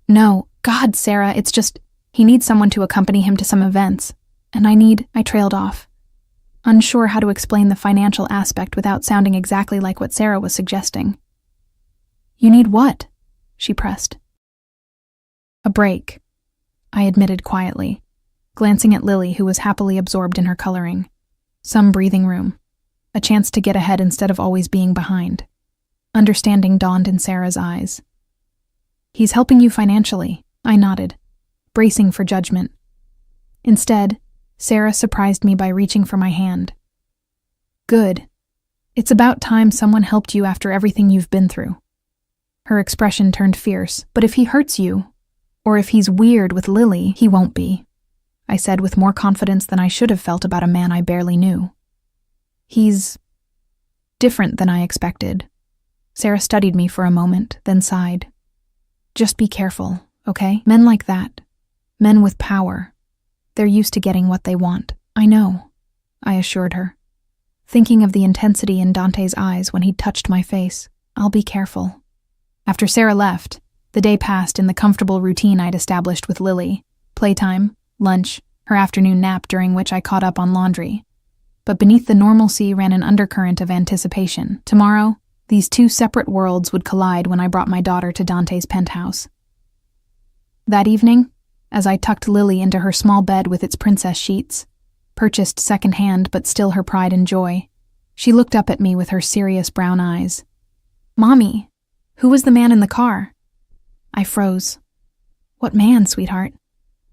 No, God, Sarah, it's just, he needs someone to accompany him to some events, and I trailed off, unsure how to explain the financial aspect without sounding exactly like what Sarah was suggesting. You need what? She pressed. A break, I admitted quietly, glancing at Lily, who was happily absorbed in her coloring. Some breathing room, a chance to get ahead instead of always being behind. Understanding dawned in Sarah's eyes. He's helping you financially, I nodded, bracing for judgment. Instead, Sarah surprised me by reaching for my hand. Good. It's about time someone helped you after everything you've been through. Her expression turned fierce. But if he hurts you, or if he's weird with Lily, he won't be, I said with more confidence than I should have felt about a man I barely knew. He's different than I expected. Sarah studied me for a moment, then sighed. Just be careful, okay? Men like that, men with power, they're used to getting what they want. I know, I assured her, thinking of the intensity in Dante's eyes when he touched my face. I'll be careful. After Sarah left, The day passed in the comfortable routine I'd established with Lily: playtime, lunch, her afternoon nap during which I caught up on laundry. But beneath the normalcy ran an undercurrent of anticipation. Tomorrow, these two separate worlds would collide when I brought my daughter to Dante's penthouse. That evening, as I tucked Lily into her small bed with its princess sheets, purchased secondhand but still her pride and joy, she looked up at me with her serious brown eyes. "Mommy, who was the man in the car?" I froze. "What man, sweetheart?"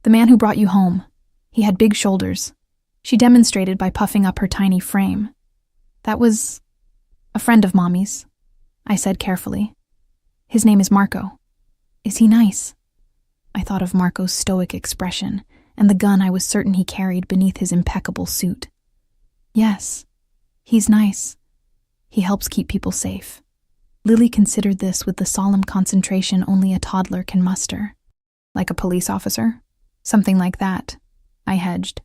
"The man who brought you home. He had big shoulders," she demonstrated by puffing up her tiny frame. "That was a friend of Mommy's," I said carefully. "His name is Marco. Is he nice?" I thought of Marco's stoic expression and the gun I was certain he carried beneath his impeccable suit. "Yes, he's nice. He helps keep people safe." Lily considered this with the solemn concentration only a toddler can muster. "Like a police officer?" "Something like that," I hedged.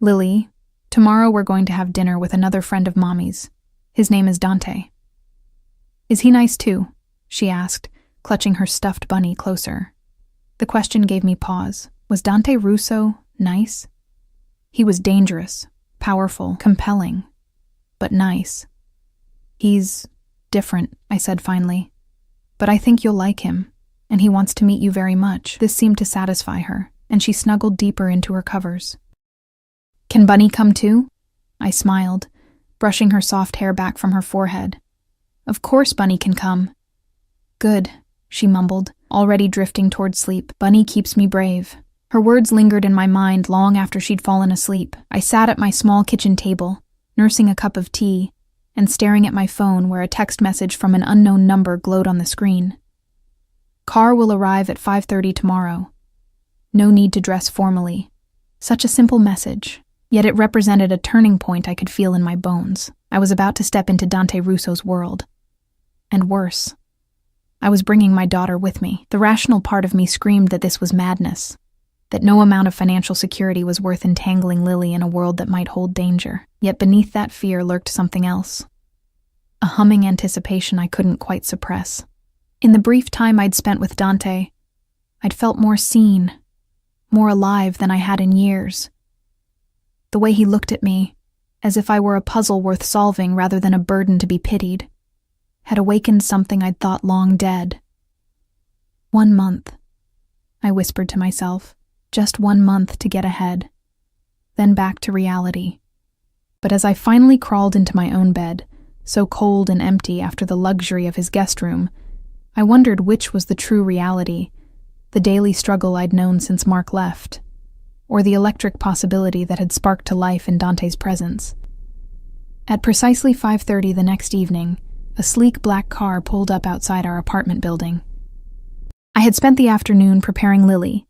"Lily, tomorrow we're going to have dinner with another friend of Mommy's. His name is Dante." "Is he nice too?" she asked, clutching her stuffed bunny closer. The question gave me pause. Was Dante Russo nice? He was dangerous, powerful, compelling, but nice. "He's different," I said finally. "But I think you'll like him, and he wants to meet you very much." This seemed to satisfy her, and she snuggled deeper into her covers. "Can Bunny come too?" I smiled, brushing her soft hair back from her forehead. "Of course Bunny can come." "Good," she mumbled, already drifting toward sleep. "Bunny keeps me brave." Her words lingered in my mind long after she'd fallen asleep. I sat at my small kitchen table, nursing a cup of tea, and staring at my phone where a text message from an unknown number glowed on the screen. "Car will arrive at 5:30 tomorrow. No need to dress formally." Such a simple message, yet it represented a turning point I could feel in my bones. I was about to step into Dante Russo's world. And worse, I was bringing my daughter with me. The rational part of me screamed that this was madness, that no amount of financial security was worth entangling Lily in a world that might hold danger. Yet beneath that fear lurked something else. A humming anticipation I couldn't quite suppress. In the brief time I'd spent with Dante, I'd felt more seen, more alive than I had in years. The way he looked at me, as if I were a puzzle worth solving rather than a burden to be pitied, had awakened something I'd thought long dead. 1 month, I whispered to myself. Just 1 month to get ahead, then back to reality. But as I finally crawled into my own bed, so cold and empty after the luxury of his guest room, I wondered which was the true reality, the daily struggle I'd known since Mark left, or the electric possibility that had sparked to life in Dante's presence. At precisely 5:30 the next evening, a sleek black car pulled up outside our apartment building. I had spent the afternoon preparing Lily,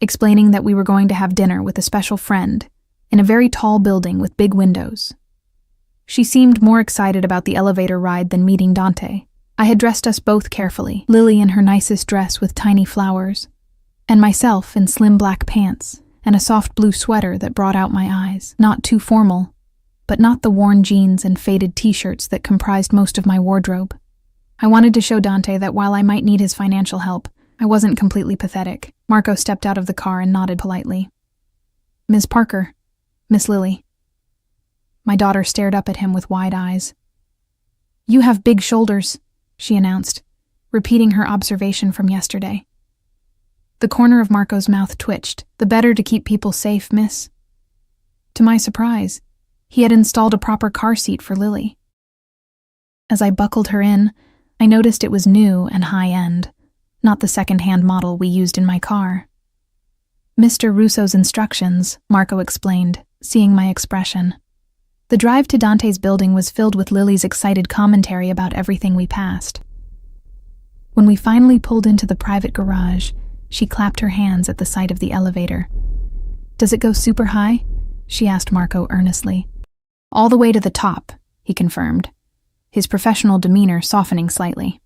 explaining that we were going to have dinner with a special friend in a very tall building with big windows. She seemed more excited about the elevator ride than meeting Dante. I had dressed us both carefully, Lily in her nicest dress with tiny flowers, and myself in slim black pants and a soft blue sweater that brought out my eyes. Not too formal, but not the worn jeans and faded t-shirts that comprised most of my wardrobe. I wanted to show Dante that while I might need his financial help, I wasn't completely pathetic. Marco stepped out of the car and nodded politely. "Ms. Parker, Miss Lily." My daughter stared up at him with wide eyes. "You have big shoulders," she announced, repeating her observation from yesterday. The corner of Marco's mouth twitched. "The better to keep people safe, miss." To my surprise, he had installed a proper car seat for Lily. As I buckled her in, I noticed it was new and high-end, not the second-hand model we used in my car. "Mr. Russo's instructions," Marco explained, seeing my expression. The drive to Dante's building was filled with Lily's excited commentary about everything we passed. When we finally pulled into the private garage, she clapped her hands at the sight of the elevator. "Does it go super high?" she asked Marco earnestly. "All the way to the top," he confirmed, his professional demeanor softening slightly.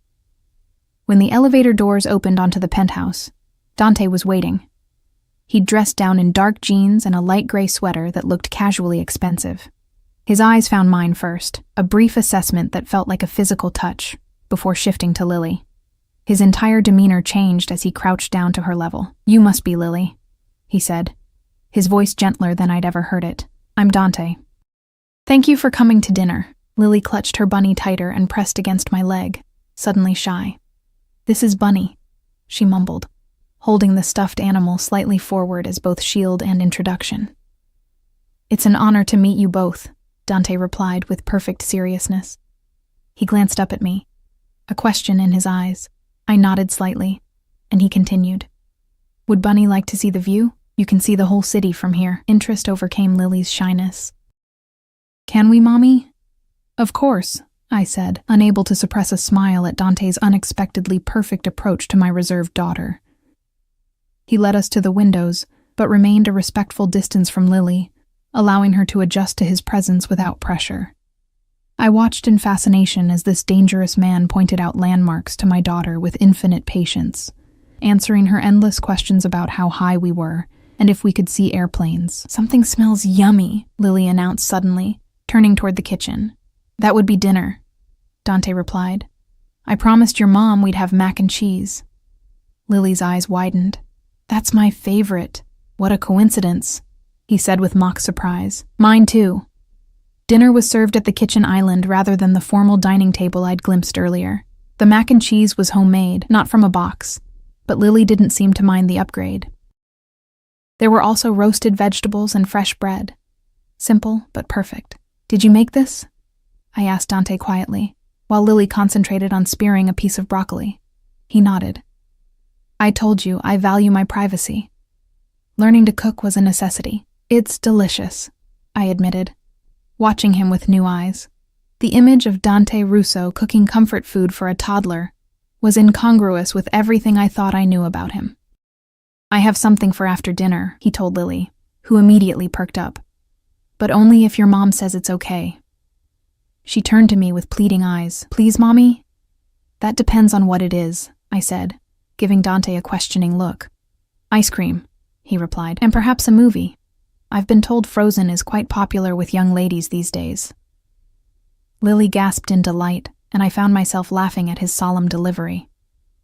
When the elevator doors opened onto the penthouse, Dante was waiting. He'd dressed down in dark jeans and a light gray sweater that looked casually expensive. His eyes found mine first, a brief assessment that felt like a physical touch, before shifting to Lily. His entire demeanor changed as he crouched down to her level. "You must be Lily," he said, his voice gentler than I'd ever heard it. "I'm Dante." "Thank you for coming to dinner." Lily clutched her bunny tighter and pressed against my leg, suddenly shy. "This is Bunny," she mumbled, holding the stuffed animal slightly forward as both shield and introduction. "It's an honor to meet you both," Dante replied with perfect seriousness. He glanced up at me, a question in his eyes. I nodded slightly, and he continued. "Would Bunny like to see the view? You can see the whole city from here." Interest overcame Lily's shyness. "Can we, Mommy?" "Of course," I said, unable to suppress a smile at Dante's unexpectedly perfect approach to my reserved daughter. He led us to the windows, but remained a respectful distance from Lily, allowing her to adjust to his presence without pressure. I watched in fascination as this dangerous man pointed out landmarks to my daughter with infinite patience, answering her endless questions about how high we were and if we could see airplanes. "Something smells yummy," Lily announced suddenly, turning toward the kitchen. "That would be dinner," Dante replied. "I promised your mom we'd have mac and cheese." Lily's eyes widened. "That's my favorite. What a coincidence," he said with mock surprise. "Mine too." Dinner was served at the kitchen island rather than the formal dining table I'd glimpsed earlier. The mac and cheese was homemade, not from a box, but Lily didn't seem to mind the upgrade. There were also roasted vegetables and fresh bread. Simple, but perfect. "Did you make this?" I asked Dante quietly, while Lily concentrated on spearing a piece of broccoli. He nodded. "I told you, I value my privacy. Learning to cook was a necessity." "It's delicious," I admitted, watching him with new eyes. The image of Dante Russo cooking comfort food for a toddler was incongruous with everything I thought I knew about him. "I have something for after dinner," he told Lily, who immediately perked up. "But only if your mom says it's okay." She turned to me with pleading eyes. "Please, Mommy?" "That depends on what it is," I said, giving Dante a questioning look. "Ice cream," he replied, "and perhaps a movie. I've been told Frozen is quite popular with young ladies these days." Lily gasped in delight, and I found myself laughing at his solemn delivery.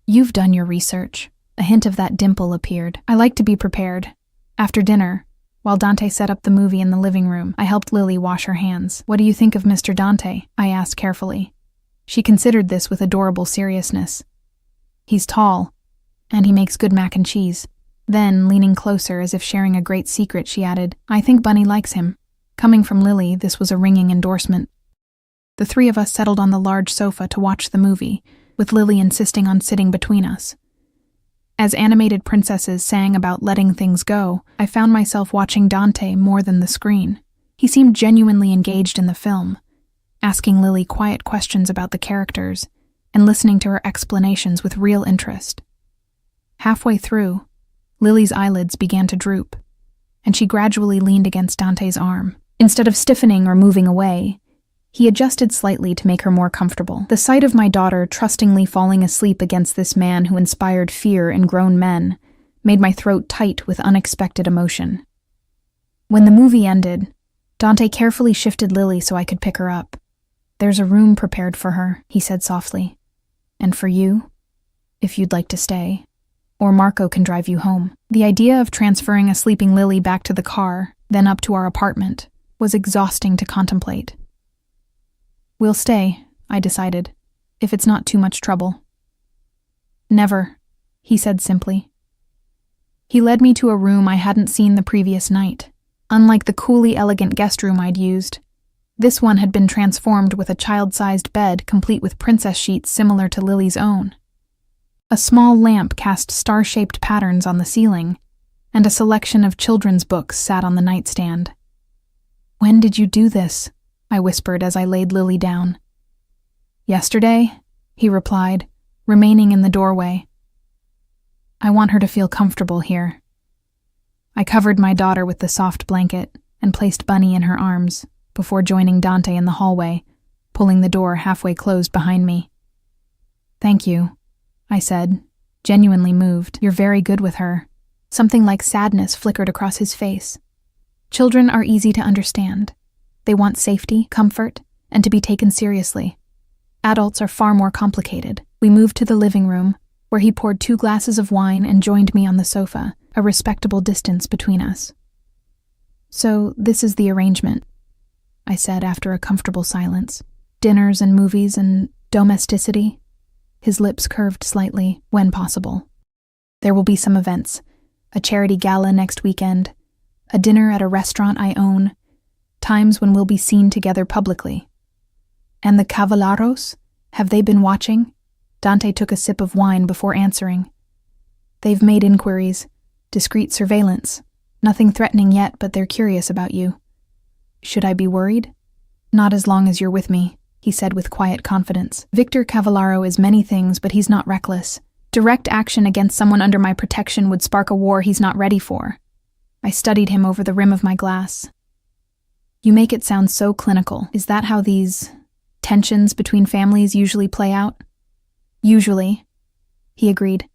"You've done your research." A hint of that dimple appeared. "I like to be prepared." After dinner, while Dante set up the movie in the living room, I helped Lily wash her hands. "What do you think of Mr. Dante?" I asked carefully. She considered this with adorable seriousness. "He's tall, and he makes good mac and cheese." Then, leaning closer as if sharing a great secret, she added, "I think Bunny likes him." Coming from Lily, this was a ringing endorsement. The three of us settled on the large sofa to watch the movie, with Lily insisting on sitting between us. As animated princesses sang about letting things go, I found myself watching Dante more than the screen. He seemed genuinely engaged in the film, asking Lily quiet questions about the characters and listening to her explanations with real interest. Halfway through, Lily's eyelids began to droop, and she gradually leaned against Dante's arm. Instead of stiffening or moving away, he adjusted slightly to make her more comfortable. The sight of my daughter trustingly falling asleep against this man who inspired fear in grown men made my throat tight with unexpected emotion. When the movie ended, Dante carefully shifted Lily so I could pick her up. "There's a room prepared for her," he said softly. "And for you, if you'd like to stay. Or Marco can drive you home." The idea of transferring a sleeping Lily back to the car, then up to our apartment, was exhausting to contemplate. "We'll stay," I decided, "if it's not too much trouble." "Never," he said simply. He led me to a room I hadn't seen the previous night. Unlike the coolly elegant guest room I'd used, this one had been transformed with a child-sized bed complete with princess sheets similar to Lily's own. A small lamp cast star-shaped patterns on the ceiling, and a selection of children's books sat on the nightstand. "When did you do this?" I whispered as I laid Lily down. "Yesterday," he replied, remaining in the doorway. "I want her to feel comfortable here." I covered my daughter with the soft blanket and placed Bunny in her arms before joining Dante in the hallway, pulling the door halfway closed behind me. "Thank you," I said, genuinely moved. "You're very good with her." Something like sadness flickered across his face. Children are easy to understand. They want safety, comfort, and to be taken seriously. Adults are far more complicated. We moved to the living room, where he poured 2 glasses of wine and joined me on the sofa, a respectable distance between us. "So this is the arrangement," I said after a comfortable silence. "Dinners and movies and domesticity?" His lips curved slightly, "when possible. There will be some events, a charity gala next weekend, a dinner at a restaurant I own, times when we'll be seen together publicly." "And the Cavalleros? Have they been watching?" Dante took a sip of wine before answering. "They've made inquiries, discreet surveillance. Nothing threatening yet, but they're curious about you." "Should I be worried?" "Not as long as you're with me," he said with quiet confidence. "Victor Cavallaro is many things, but he's not reckless. Direct action against someone under my protection would spark a war he's not ready for." I studied him over the rim of my glass. "You make it sound so clinical. Is that how these tensions between families usually play out?" "Usually," he agreed.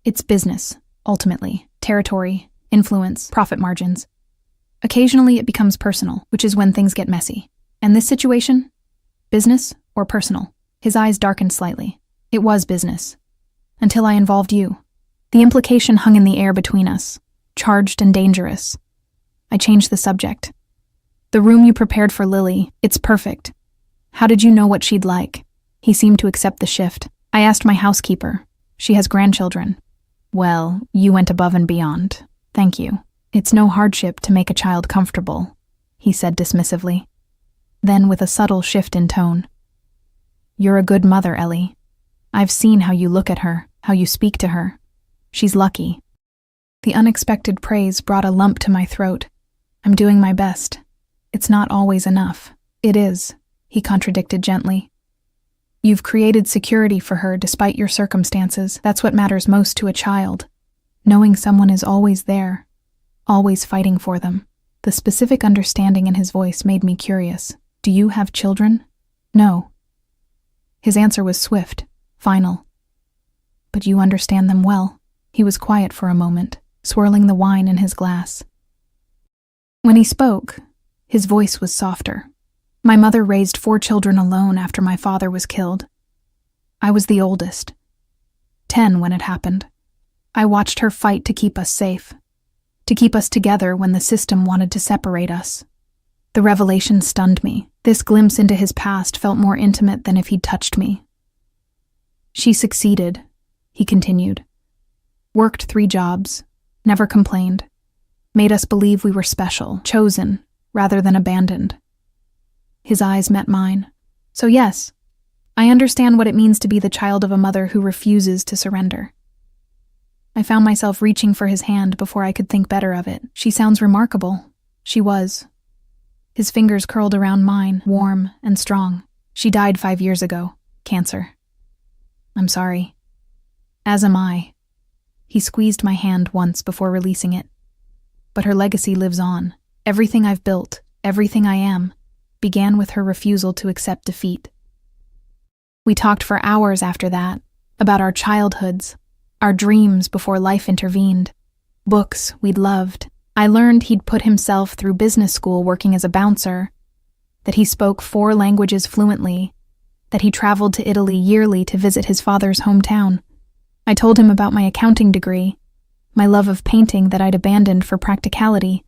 "It's business, ultimately. Territory, influence, profit margins. Occasionally it becomes personal, which is when things get messy. And this situation? Business or personal?" His eyes darkened slightly. "It was business. Until I involved you. The implication hung in the air between us, charged and dangerous. I changed the subject. "The room you prepared for Lily, it's perfect. How did you know what she'd like?" He seemed to accept the shift. "I asked my housekeeper. She has grandchildren." "Well, you went above and beyond. Thank you. It's no hardship to make a child comfortable," he said dismissively. Then, with a subtle shift in tone, "You're a good mother, Ellie. I've seen how you look at her, how you speak to her. She's lucky." The unexpected praise brought a lump to my throat. "I'm doing my best. It's not always enough." "It is," he contradicted gently. "You've created security for her despite your circumstances. That's what matters most to a child. Knowing someone is always there, always fighting for them." The specific understanding in his voice made me curious. "Do you have children?" "No." His answer was swift, final. "But you understand them well." He was quiet for a moment, swirling the wine in his glass. When he spoke, his voice was softer. "My mother raised 4 children alone after my father was killed. I was the oldest. 10 when it happened. I watched her fight to keep us safe, to keep us together when the system wanted to separate us. The revelation stunned me. This glimpse into his past felt more intimate than if he'd touched me. She succeeded," he continued. "Worked 3 jobs, never complained. Made us believe we were special, chosen, rather than abandoned." His eyes met mine. "So yes, I understand what it means to be the child of a mother who refuses to surrender." I found myself reaching for his hand before I could think better of it. "She sounds remarkable." She was. His fingers curled around mine, warm and strong. "She died 5 years ago. Cancer." "I'm sorry." "As am I." He squeezed my hand once before releasing it. "But her legacy lives on. Everything I've built, everything I am, began with her refusal to accept defeat." We talked for hours after that, about our childhoods, our dreams before life intervened, books we'd loved. I learned he'd put himself through business school working as a bouncer, that he spoke 4 languages fluently, that he traveled to Italy yearly to visit his father's hometown. I told him about my accounting degree, my love of painting that I'd abandoned for practicality,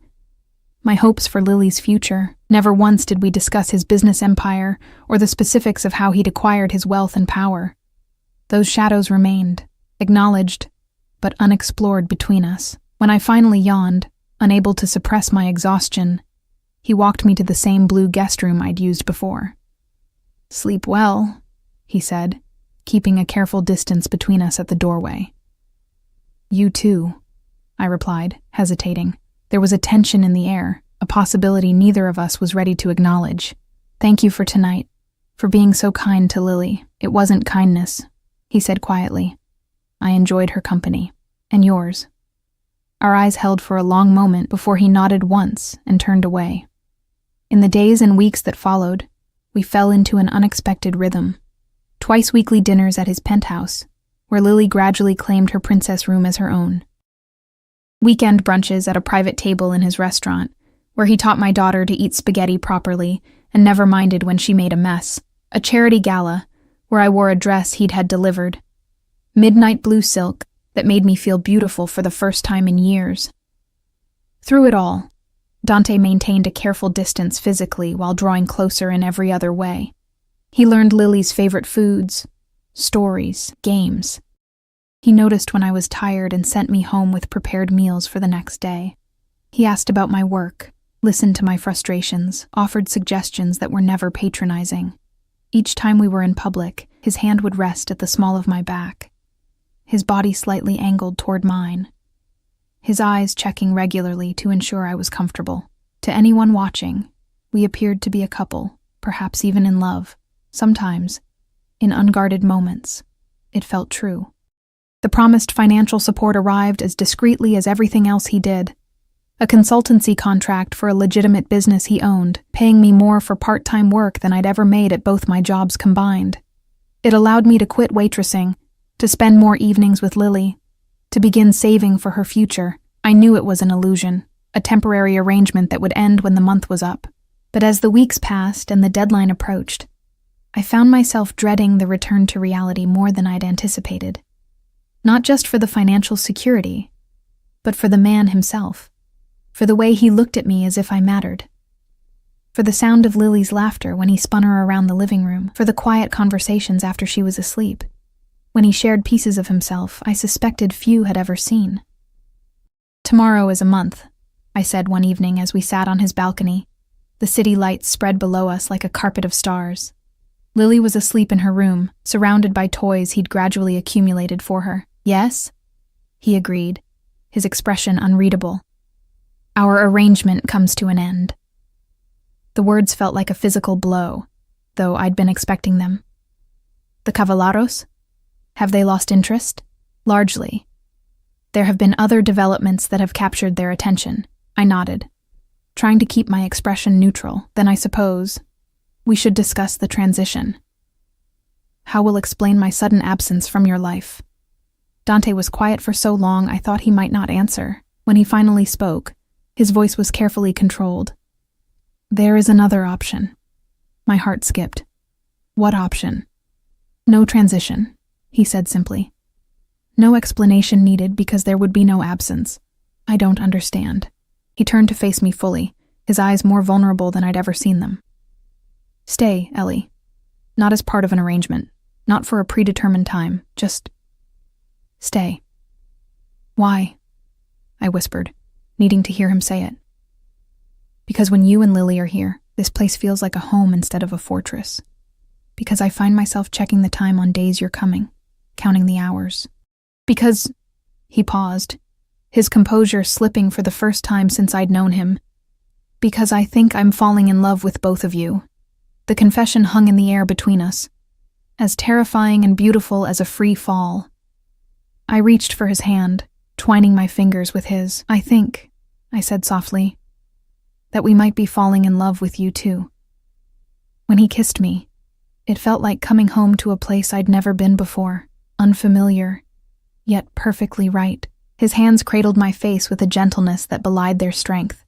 my hopes for Lily's future. Never once did we discuss his business empire or the specifics of how he'd acquired his wealth and power. Those shadows remained, acknowledged, but unexplored between us. When I finally yawned, unable to suppress my exhaustion, he walked me to the same blue guest room I'd used before. "Sleep well," he said, keeping a careful distance between us at the doorway. "You too," I replied, hesitating. There was a tension in the air, a possibility neither of us was ready to acknowledge. "Thank you for tonight, for being so kind to Lily." "It wasn't kindness," he said quietly. "I enjoyed her company, and yours." Our eyes held for a long moment before he nodded once and turned away. In the days and weeks that followed, we fell into an unexpected rhythm. Twice-weekly dinners at his penthouse, where Lily gradually claimed her princess room as her own. Weekend brunches at a private table in his restaurant, where he taught my daughter to eat spaghetti properly and never minded when she made a mess. A charity gala, where I wore a dress he'd had delivered. midnight blue silk that made me feel beautiful for the first time in years. Through it all, Dante maintained a careful distance physically while drawing closer in every other way. He learned Lily's favorite foods, stories, games. He noticed when I was tired and sent me home with prepared meals for the next day. He asked about my work, listened to my frustrations, offered suggestions that were never patronizing. Each time we were in public, his hand would rest at the small of my back, his body slightly angled toward mine, his eyes checking regularly to ensure I was comfortable. To anyone watching, we appeared to be a couple, perhaps even in love. Sometimes, in unguarded moments, it felt true. The promised financial support arrived as discreetly as everything else he did. A consultancy contract for a legitimate business he owned, paying me more for part-time work than I'd ever made at both my jobs combined. It allowed me to quit waitressing, to spend more evenings with Lily, to begin saving for her future. I knew it was an illusion, a temporary arrangement that would end when the month was up. But as the weeks passed and the deadline approached, I found myself dreading the return to reality more than I'd anticipated. Not just for the financial security, but for the man himself, for the way he looked at me as if I mattered, for the sound of Lily's laughter when he spun her around the living room, for the quiet conversations after she was asleep, when he shared pieces of himself I suspected few had ever seen. "Tomorrow is a month," I said one evening as we sat on his balcony, the city lights spread below us like a carpet of stars. Lily was asleep in her room, surrounded by toys he'd gradually accumulated for her. "Yes?" he agreed, his expression unreadable. "Our arrangement comes to an end." The words felt like a physical blow, though I'd been expecting them. "The Cavalleros? Have they lost interest?" "Largely. There have been other developments that have captured their attention." I nodded, trying to keep my expression neutral. "Then I suppose we should discuss the transition. How will explain my sudden absence from your life?" Dante was quiet for so long I thought he might not answer. When he finally spoke, his voice was carefully controlled. "There is another option." My heart skipped. "What option?" "No transition," he said simply. "No explanation needed because there would be no absence." "I don't understand." He turned to face me fully, his eyes more vulnerable than I'd ever seen them. "Stay, Ellie. Not as part of an arrangement, not for a predetermined time, just stay." "Why?" I whispered, needing to hear him say it. "Because when you and Lily are here, this place feels like a home instead of a fortress. Because I find myself checking the time on days you're coming, counting the hours. Because—" He paused, his composure slipping for the first time since I'd known him. "Because I think I'm falling in love with both of you." The confession hung in the air between us, as terrifying and beautiful as a free fall. I reached for his hand, twining my fingers with his. "I think," I said softly, "that we might be falling in love with you too." When he kissed me, it felt like coming home to a place I'd never been before, unfamiliar, yet perfectly right. His hands cradled my face with a gentleness that belied their strength,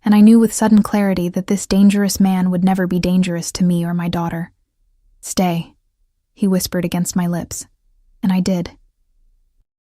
and I knew with sudden clarity that this dangerous man would never be dangerous to me or my daughter. "Stay," he whispered against my lips, and I did.